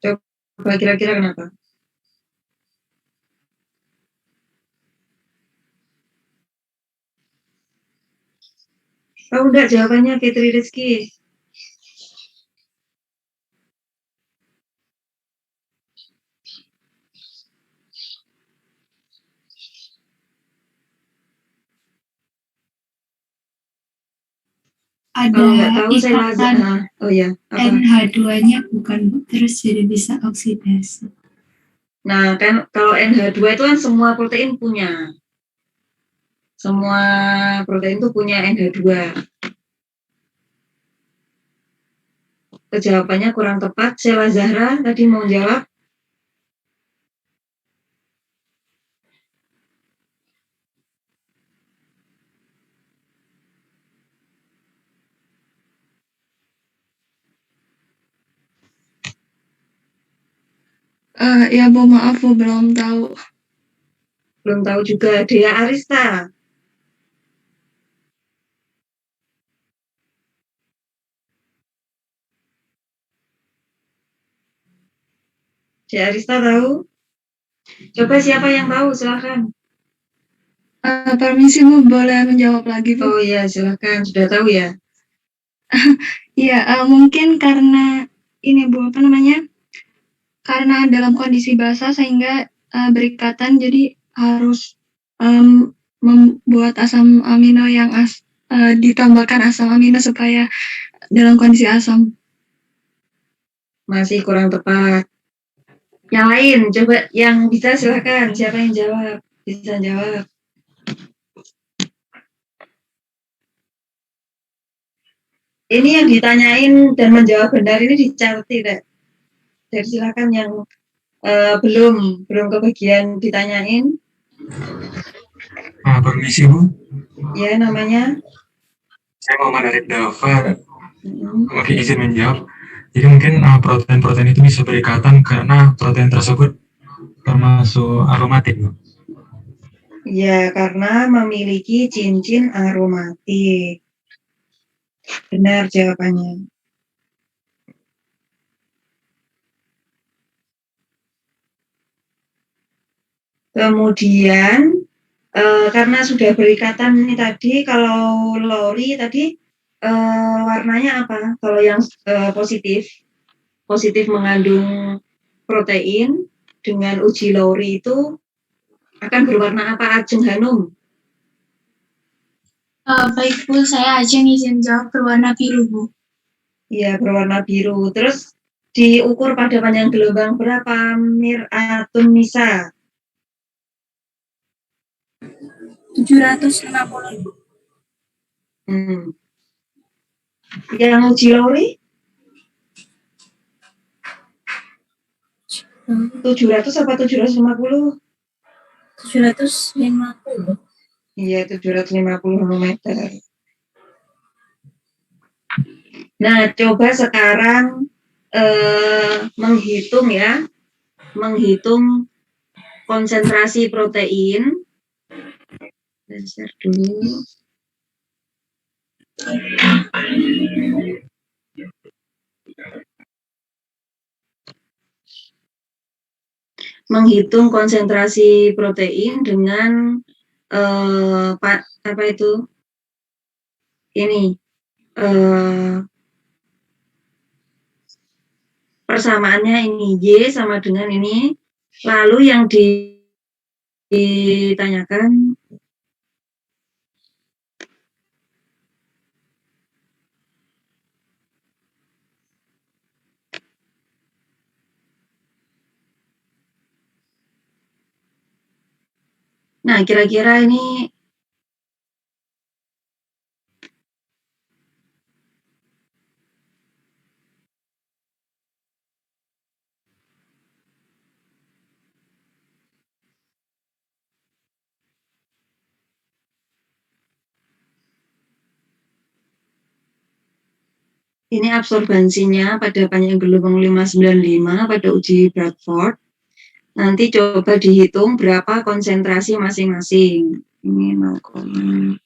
Coba kira-kira kenapa? Tahu enggak jawabannya Fitri Rizky? Kalau nggak tahu saya lazim. Oh ya, apa? NH2-nya bukan terus jadi bisa oksidasi. Nah, kan kalau NH2 itu kan semua protein punya. Semua protein itu punya NH2. Jawabannya kurang tepat. Sheila Zahra tadi mau jawab. Ya Bu, maaf Bu, belum tahu. Belum tahu juga. Dea Arista. Dea Arista tahu? Coba siapa yang tahu, silakan. Permisi Bu, boleh menjawab lagi Bu? Oh iya, silakan. Sudah tahu ya? Iya, mungkin karena ini Bu, apa namanya? Karena dalam kondisi basah sehingga berikatan, jadi harus membuat asam amino yang ditambahkan asam amino supaya dalam kondisi asam. Masih kurang tepat. Yang lain, coba yang bisa silakan. Siapa yang jawab? Bisa jawab. Ini yang ditanyain dan menjawab benar ini dicatat tidak? Jadi silakan yang belum kebagian ditanyain. Permisi Bu, Ya, namanya? saya Muhammad Arif Dafar. Mungkin izin menjawab. Jadi mungkin protein-protein itu bisa berikatan karena protein tersebut termasuk aromatik Bu. Ya, karena memiliki cincin aromatik. Benar jawabannya. Kemudian karena sudah berikatan ini tadi, kalau Lori tadi warnanya apa? Kalau yang positif mengandung protein dengan uji Lori itu akan berwarna apa, Ajeng Hanum? Baik Bu, saya Ajeng izin jawab berwarna biru Bu. Iya, berwarna biru. Terus diukur pada panjang gelombang berapa, Atum Nisa? 750. Yang uji Lori? 700 apa 750? 750. Iya, 750 nanometer. Nah, coba sekarang menghitung ya, menghitung konsentrasi protein. Share dulu. Menghitung konsentrasi protein dengan apa itu? Ini persamaannya ini Y sama dengan ini. Lalu yang ditanyakan nah, kira-kira ini absorbansinya pada panjang gelombang 595 pada uji Bradford. Nanti coba dihitung berapa konsentrasi masing-masing. Ini 0,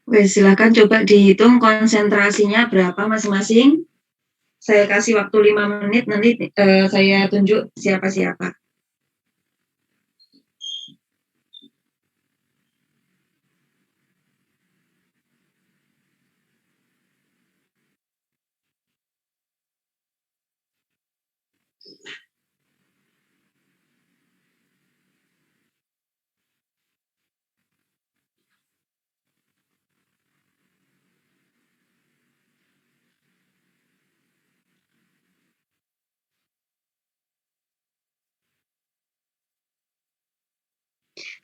Oke, silakan coba dihitung konsentrasinya berapa masing-masing. Saya kasih waktu 5 menit, nanti saya tunjuk siapa-siapa.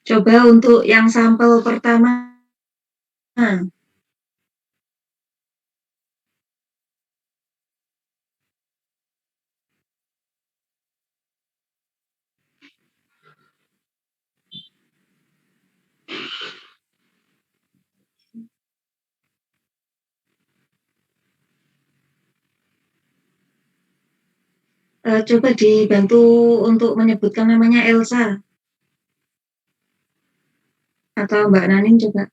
Coba untuk yang sampel pertama. Coba dibantu untuk menyebutkan namanya Elsa. Atau Mbak Nanin coba,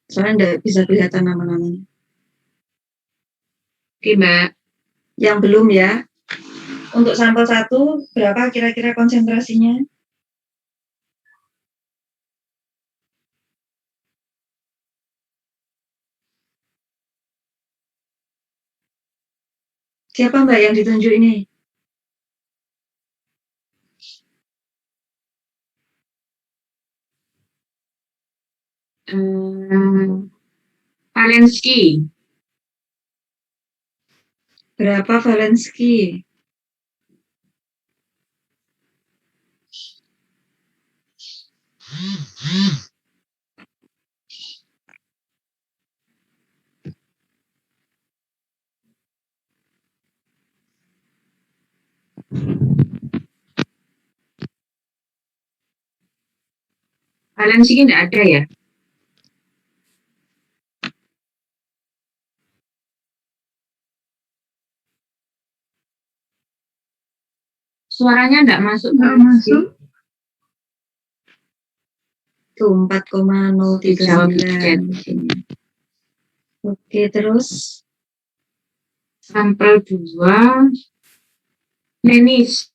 soalnya enggak bisa kelihatan nama-namanya. Oke, Mbak. Yang belum ya. Untuk sampel 1, berapa kira-kira konsentrasinya? Siapa Mbak yang ditunjuk ini? Valensky. Berapa Valensky? Valensky enggak ada ya? Suaranya enggak masuk. Nggak masuk. Tuh 4,039. Oke, terus Sampel 2, Nenis.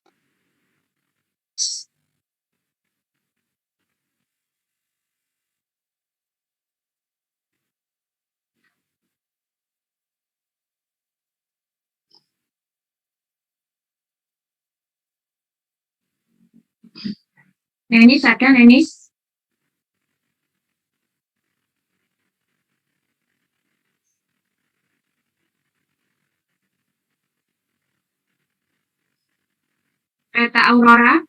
Nenis ada, Nenis? Kereta Aurora?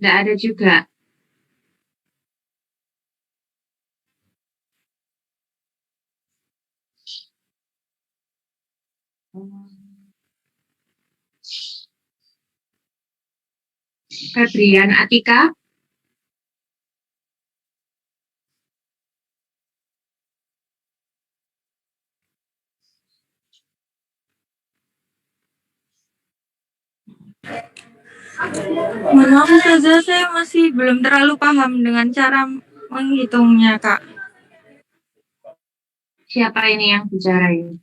Enggak ada juga. Febrian Atika? Mohon maaf Ustazah, saya masih belum terlalu paham dengan cara menghitungnya, Kak. Siapa ini yang bicara ini?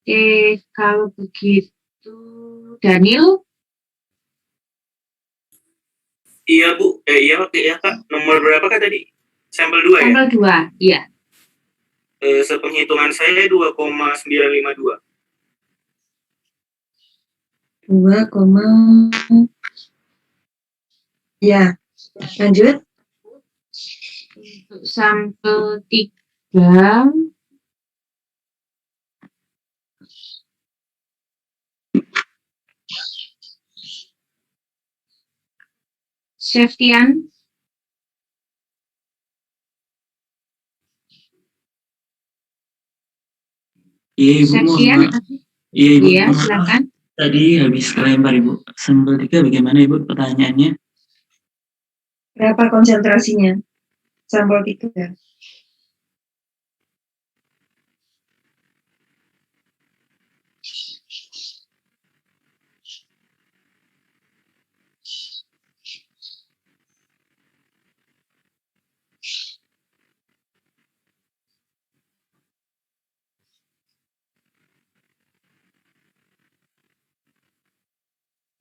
Oke, kalau begitu Daniel? Iya Bu, iya Kak. Nomor berapa Kak tadi? Sampel 2 ya? Sampel 2, iya. Sepenghitungan saya 2,952. 2, ya, lanjut. Untuk sampel 3, Seftian? Iya Ibu, mohon Seftian? maaf. Iya Ibu, Iya, mohon maaf. silakan. Tadi habis kelempar Ibu. Sampel 3 bagaimana Ibu pertanyaannya? Berapa konsentrasinya? Sampel 3.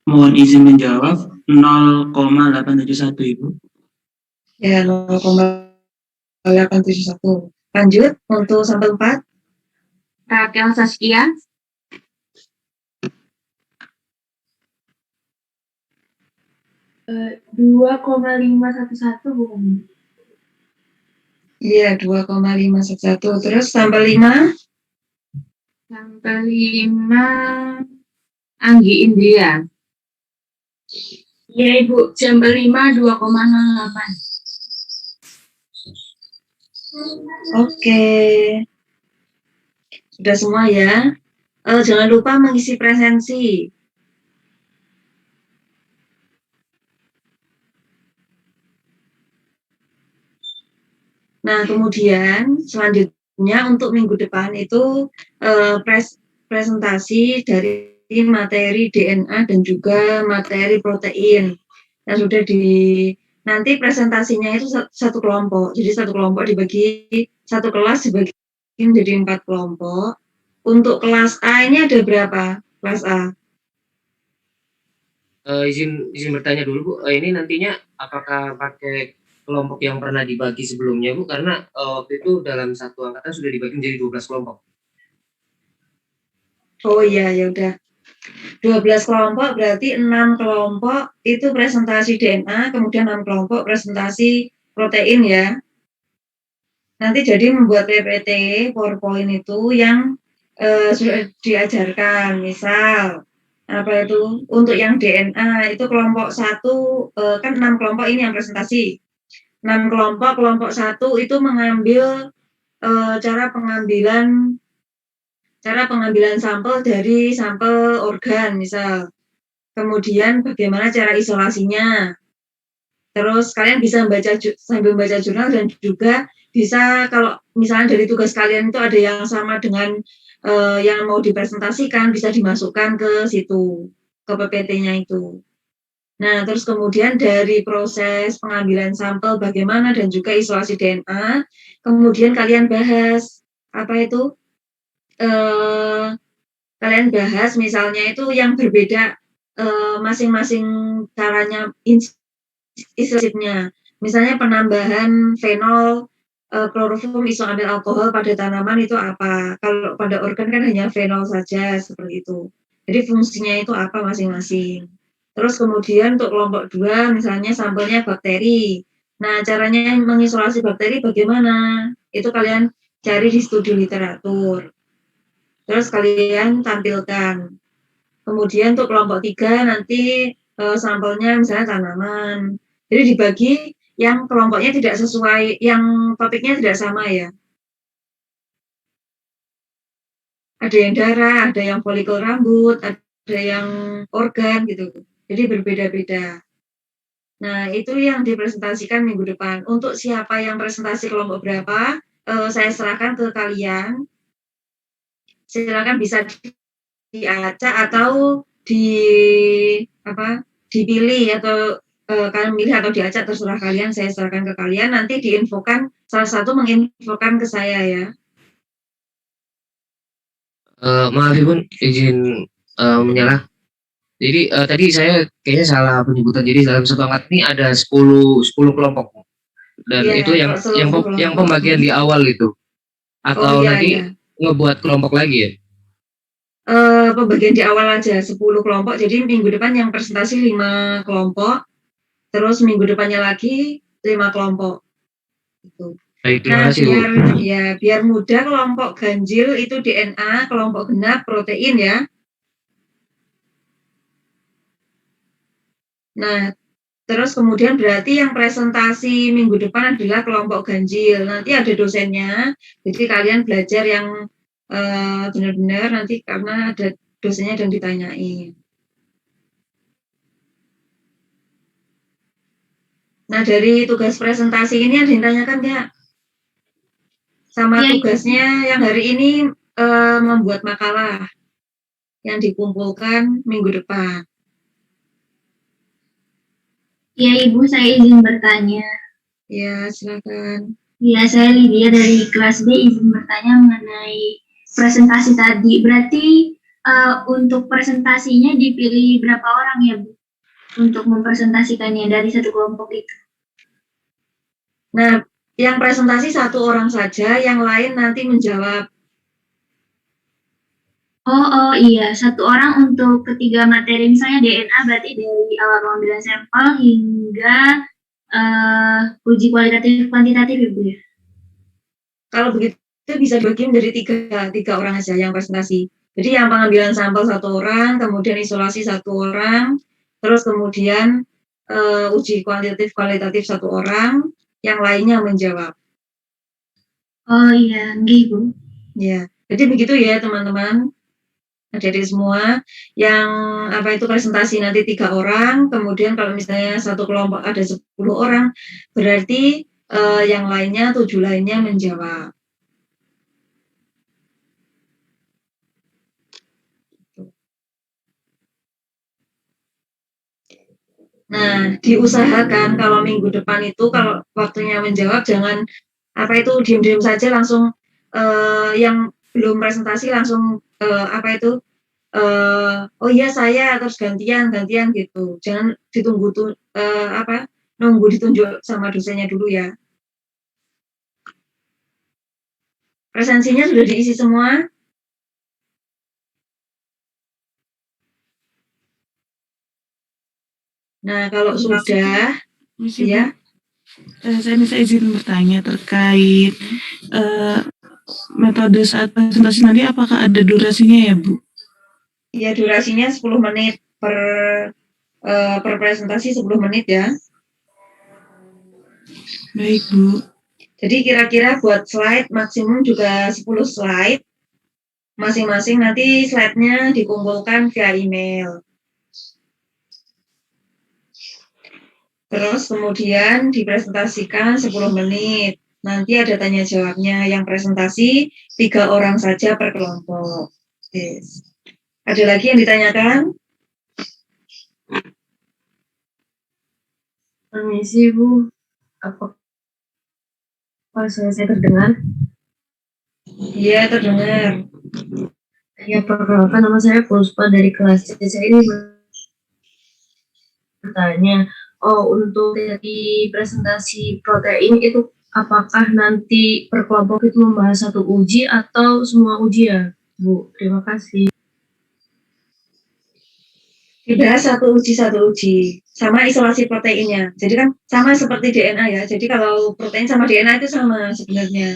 Mohon izin menjawab 0,871 Ibu. Ya, 0,871. 871. Lanjut untuk sampel 4. Rakel Saskia. Eh, 2,511 bukan? Iya, 2,511. Terus sampel 5. Sampel 5 Anggi Indria. Iya Ibu, sampel 5 2,08. Oke. Sudah semua ya. Jangan lupa mengisi presensi. Nah, kemudian selanjutnya untuk minggu depan itu presentasi dari materi DNA dan juga materi protein. Yang sudah nanti presentasinya itu satu kelompok. Jadi satu kelompok satu kelas dibagi menjadi 4 kelompok. Untuk kelas A ini ada berapa? Kelas A. Izin bertanya dulu Bu, ini nantinya apakah pakai kelompok yang pernah dibagi sebelumnya Bu? Karena waktu itu dalam satu angkatan sudah dibagi menjadi 12 kelompok. Oh iya, ya udah. 12 kelompok berarti 6 kelompok itu presentasi DNA, kemudian 6 kelompok presentasi protein ya. Nanti jadi membuat PPT, PowerPoint itu yang sudah diajarkan, misal apa itu untuk yang DNA itu kelompok 1 kan 6 kelompok ini yang presentasi. 6 kelompok 1 itu mengambil cara pengambilan sampel dari sampel organ misal. Kemudian bagaimana cara isolasinya. Terus kalian bisa sambil membaca jurnal dan juga bisa kalau misalnya dari tugas kalian itu ada yang sama dengan yang mau dipresentasikan bisa dimasukkan ke situ, ke PPT-nya itu. Nah, terus kemudian dari proses pengambilan sampel bagaimana dan juga isolasi DNA, kemudian kalian bahas apa itu? Kalian bahas misalnya itu yang berbeda masing-masing caranya isolasinya. Misalnya penambahan fenol, kloroform, isoamil alkohol pada tanaman itu apa? Kalau pada organ kan hanya fenol saja seperti itu. Jadi fungsinya itu apa masing-masing. Terus kemudian untuk kelompok 2 misalnya sampelnya bakteri. Nah, caranya mengisolasi bakteri bagaimana? Itu kalian cari di studi literatur. Terus kalian tampilkan. Kemudian untuk kelompok 3 nanti sampelnya misalnya tanaman. Jadi dibagi yang kelompoknya tidak sesuai, yang topiknya tidak sama ya. Ada yang darah, ada yang folikel rambut, ada yang organ gitu. Jadi berbeda-beda. Nah, itu yang dipresentasikan minggu depan. Untuk siapa yang presentasi kelompok berapa, saya serahkan ke kalian. Silakan bisa diacak atau dipilih atau kalian milih atau diacak terserah kalian, saya serahkan ke kalian, nanti diinfokan, salah satu menginfokan ke saya ya. Maaf Ibu, izin menyalah. Jadi tadi saya kayaknya salah penyebutan. Jadi dalam satu angkatan ini ada 10 kelompok. Dan Iya, itu yang pembagian di awal itu. Atau nanti ngebuat kelompok lagi ya? Pembagian di awal aja 10 kelompok. Jadi minggu depan yang presentasi 5 kelompok. Terus minggu depannya lagi 5 kelompok. Gitu. Baik, terima kasih, Bu. Biar mudah kelompok ganjil itu DNA, kelompok genap protein ya. Nah, terus kemudian berarti yang presentasi minggu depan adalah kelompok ganjil. Nanti ada dosennya, jadi kalian belajar yang benar-benar nanti karena ada dosennya dan ditanyain. Nah, dari tugas presentasi ini ada yang tanyakan nggak? Sama tugasnya yang hari ini membuat makalah yang dikumpulkan minggu depan. Ya Ibu, saya izin bertanya. Ya, silakan. Ya, saya Lydia dari kelas B izin bertanya mengenai presentasi tadi. Berarti untuk presentasinya dipilih berapa orang ya Bu? Untuk mempresentasikannya dari satu kelompok itu. Nah, Yang presentasi satu orang saja, yang lain nanti menjawab. Oh iya, satu orang untuk ketiga materi misalnya DNA berarti dari awal pengambilan sampel hingga uji kualitatif kuantitatif ya Bu ya? Kalau begitu bisa dibagi menjadi tiga orang aja yang presentasi. Jadi yang pengambilan sampel satu orang, kemudian isolasi satu orang, terus kemudian uji kuantitatif kualitatif satu orang, yang lainnya menjawab. Oh iya, gitu. Ya, jadi begitu ya teman-teman. Adik-adik semua, yang presentasi nanti 3 orang, kemudian kalau misalnya satu kelompok ada 10 orang, berarti yang lainnya 7 lainnya menjawab. Nah, diusahakan kalau minggu depan itu kalau waktunya menjawab jangan diam-diam saja langsung yang belum presentasi langsung oh iya saya terus gantian gitu. Jangan ditunggu nunggu ditunjuk sama dosennya dulu ya. Presensinya sudah diisi semua? Nah, kalau sudah ya. Saya bisa izin bertanya terkait metode saat presentasi nanti apakah ada durasinya ya Bu? Iya, durasinya 10 menit per presentasi 10 menit ya. Baik Bu. Jadi kira-kira buat slide maksimum juga 10 slide. Masing-masing nanti slide-nya dikumpulkan via email. Terus kemudian dipresentasikan 10 menit. Nanti ada tanya jawabnya. Yang presentasi 3 orang saja per kelompok. Yes. Ada lagi yang ditanyakan? Permisi Bu, apa saya terdengar? Iya, terdengar. Ya, perkenalkan nama saya Puspa dari kelas C. Saya ini bertanya, untuk dari presentasi protein itu apakah nanti per kelompok itu membahas satu uji atau semua uji ya, Bu? Terima kasih. Dibahas satu uji, sama isolasi proteinnya. Jadi kan sama seperti DNA ya. Jadi kalau protein sama DNA itu sama sebenarnya.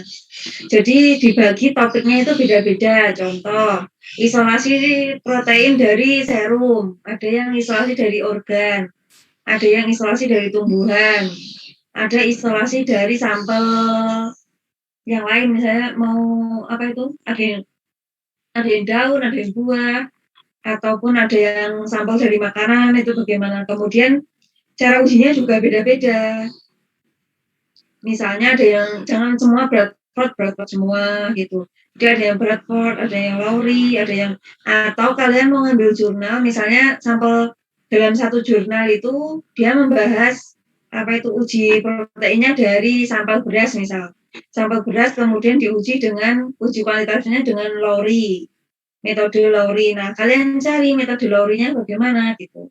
Jadi dibagi topiknya itu beda-beda. Contoh, isolasi protein dari serum, ada yang isolasi dari organ, ada yang isolasi dari tumbuhan, ada isolasi dari sampel yang lain, misalnya mau ada yang daun, ada yang buah, ataupun ada yang sampel dari makanan, itu bagaimana. Kemudian cara ujinya juga beda-beda. Misalnya ada yang jangan semua Bradford semua gitu. Jadi ada yang Bradford, ada yang Lowry, ada yang atau kalian mau ngambil jurnal, misalnya sampel dalam satu jurnal itu dia membahas uji proteinnya dari sampel beras misal. Sampel beras kemudian diuji dengan uji kualitatifnya dengan Lowry. Metode Lowry. Nah, kalian cari metode Lowry-nya bagaimana gitu.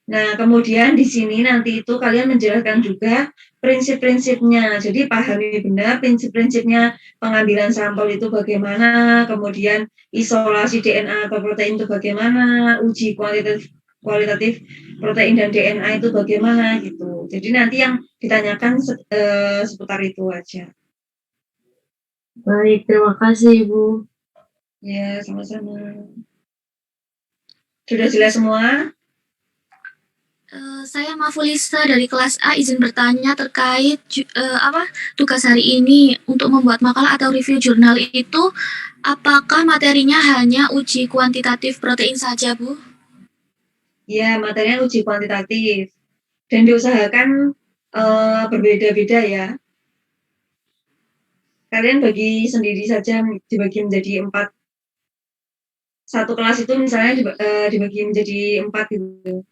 Nah, kemudian di sini nanti itu kalian menjelaskan juga prinsip-prinsipnya. Jadi pahami benar prinsip-prinsipnya pengambilan sampel itu bagaimana, kemudian isolasi DNA atau protein itu bagaimana, uji kualitatif protein dan DNA itu bagaimana gitu. Jadi nanti yang ditanyakan seputar itu aja. Baik, terima kasih Ibu. Ya, sama-sama. Sudah jelas semua? Saya Mafulisa dari kelas A izin bertanya terkait tugas hari ini untuk membuat makalah atau review jurnal itu apakah materinya hanya uji kuantitatif protein saja, Bu? Ya, materinya uji kuantitatif dan diusahakan berbeda-beda ya. Kalian bagi sendiri saja, dibagi menjadi 4. Satu kelas itu misalnya dibagi menjadi 4 gitu.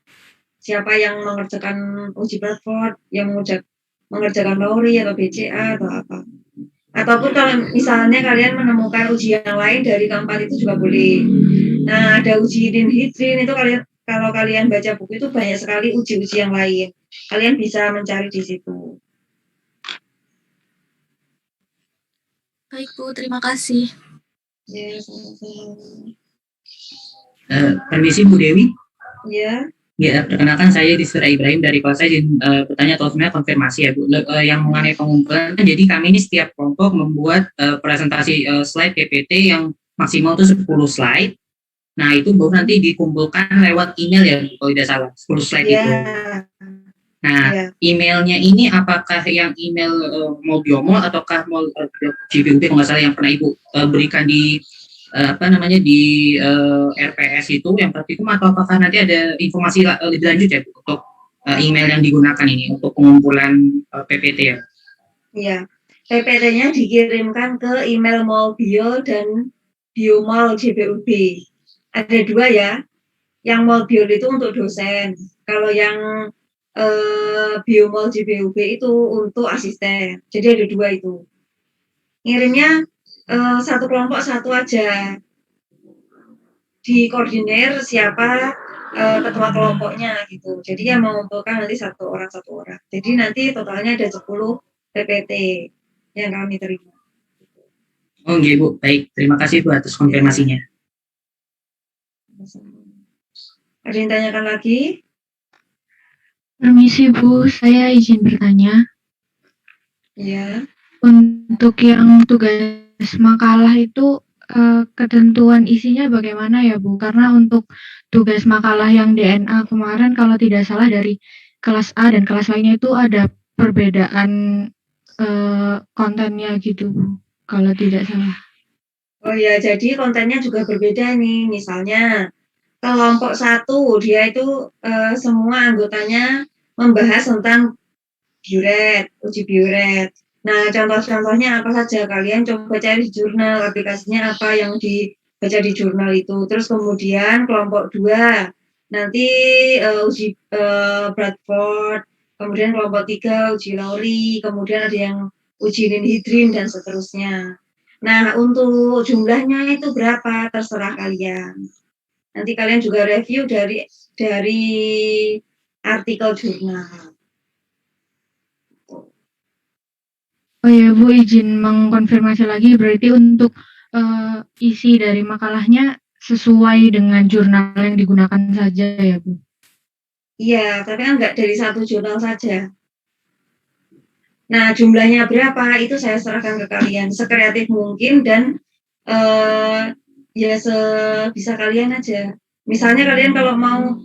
Siapa yang mengerjakan uji Bradford, yang mengerjakan Lowry atau BCA atau apa. Ataupun kalau misalnya kalian menemukan uji yang lain dari keempat itu juga boleh. Nah, ada uji ninhydrin itu kalau kalian baca buku itu banyak sekali uji-uji yang lain. Kalian bisa mencari di situ. Baik Bu, terima kasih. Ya, sama-sama. Permisi Bu Dewi. Ya. Ya, perkenalkan saya Disra Ibrahim dari kelas. Saya izin bertanya atau sebenarnya konfirmasi ya Bu. Yang mengenai pengumpulan, jadi kami ini setiap kelompok membuat presentasi slide PPT yang maksimal itu 10 slide. Nah, itu baru nanti dikumpulkan lewat email ya, kalau tidak salah, 10 slide itu. Nah, emailnya ini apakah yang email Mobiomol ataukah GBUB kalau nggak salah yang pernah Ibu berikan di di RPS itu yang praktikum, atau apakah nanti ada informasi lebih lanjut ya Bu, untuk email yang digunakan ini untuk pengumpulan PPT ya? Iya, PPT-nya dikirimkan ke email Molbio dan Biomol GBUB. Ada dua ya, yang Molbio itu untuk dosen, kalau yang Biomol GBUB itu untuk asisten. Jadi ada dua itu. Ngirimnya satu kelompok satu aja. Dikoordinir siapa ketua kelompoknya gitu. Jadi yang mengumpulkan nanti satu orang. Jadi nanti totalnya ada 10 PPT yang kami terima. Oh iya Bu, baik. Terima kasih Bu atas konfirmasinya. Ada yang tanyakan lagi? Permisi Bu, saya izin bertanya. Ya. Untuk yang tugas makalah itu ketentuan isinya bagaimana ya Bu? Karena untuk tugas makalah yang DNA kemarin kalau tidak salah dari kelas A dan kelas lainnya itu ada perbedaan kontennya gitu Bu, kalau tidak salah. Oh ya, jadi kontennya juga berbeda nih. Misalnya kelompok 1 dia itu semua anggotanya membahas tentang uji biuret. Nah, contoh-contohnya apa saja? Kalian coba cari di jurnal, aplikasinya apa yang dibaca di jurnal itu. Terus kemudian kelompok 2 nanti uji Bradford, kemudian kelompok 3 uji Lowry, kemudian ada yang uji Lindhidrin dan seterusnya. Nah, untuk jumlahnya itu berapa terserah kalian. Nanti kalian juga review dari artikel jurnal. Oh ya Bu, izin mengkonfirmasi lagi, berarti untuk isi dari makalahnya sesuai dengan jurnal yang digunakan saja ya Bu? Iya, tapi kan nggak dari satu jurnal saja. Nah, jumlahnya berapa itu saya serahkan ke kalian, sekreatif mungkin dan ya sebisa kalian aja. Misalnya kalian kalau mau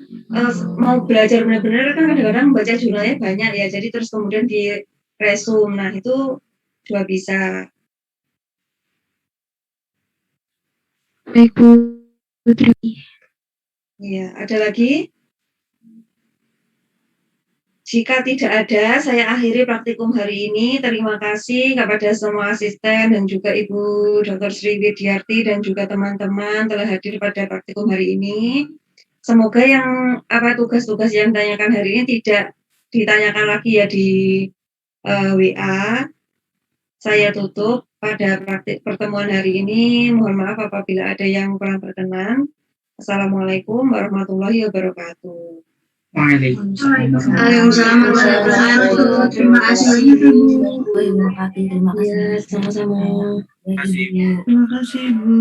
belajar benar-benar kan kadang-kadang baca jurnalnya banyak ya, jadi terus kemudian di resume. Nah, itu juga bisa. Baik Bu Putri. Iya, ada lagi? Jika tidak ada, saya akhiri praktikum hari ini. Terima kasih kepada semua asisten dan juga Ibu Dr. Sri Widyarti dan juga teman-teman telah hadir pada praktikum hari ini. Semoga yang tugas-tugas yang ditanyakan hari ini tidak ditanyakan lagi ya di WA. Saya tutup pada pertemuan hari ini. Mohon maaf apabila ada yang kurang berkenan. Assalamualaikum warahmatullahi wabarakatuh. Waalaikumsalam warahmatullahi wabarakatuh. Terima kasih Bu. Terima kasih. Ya, sama-sama. Terima kasih Bu.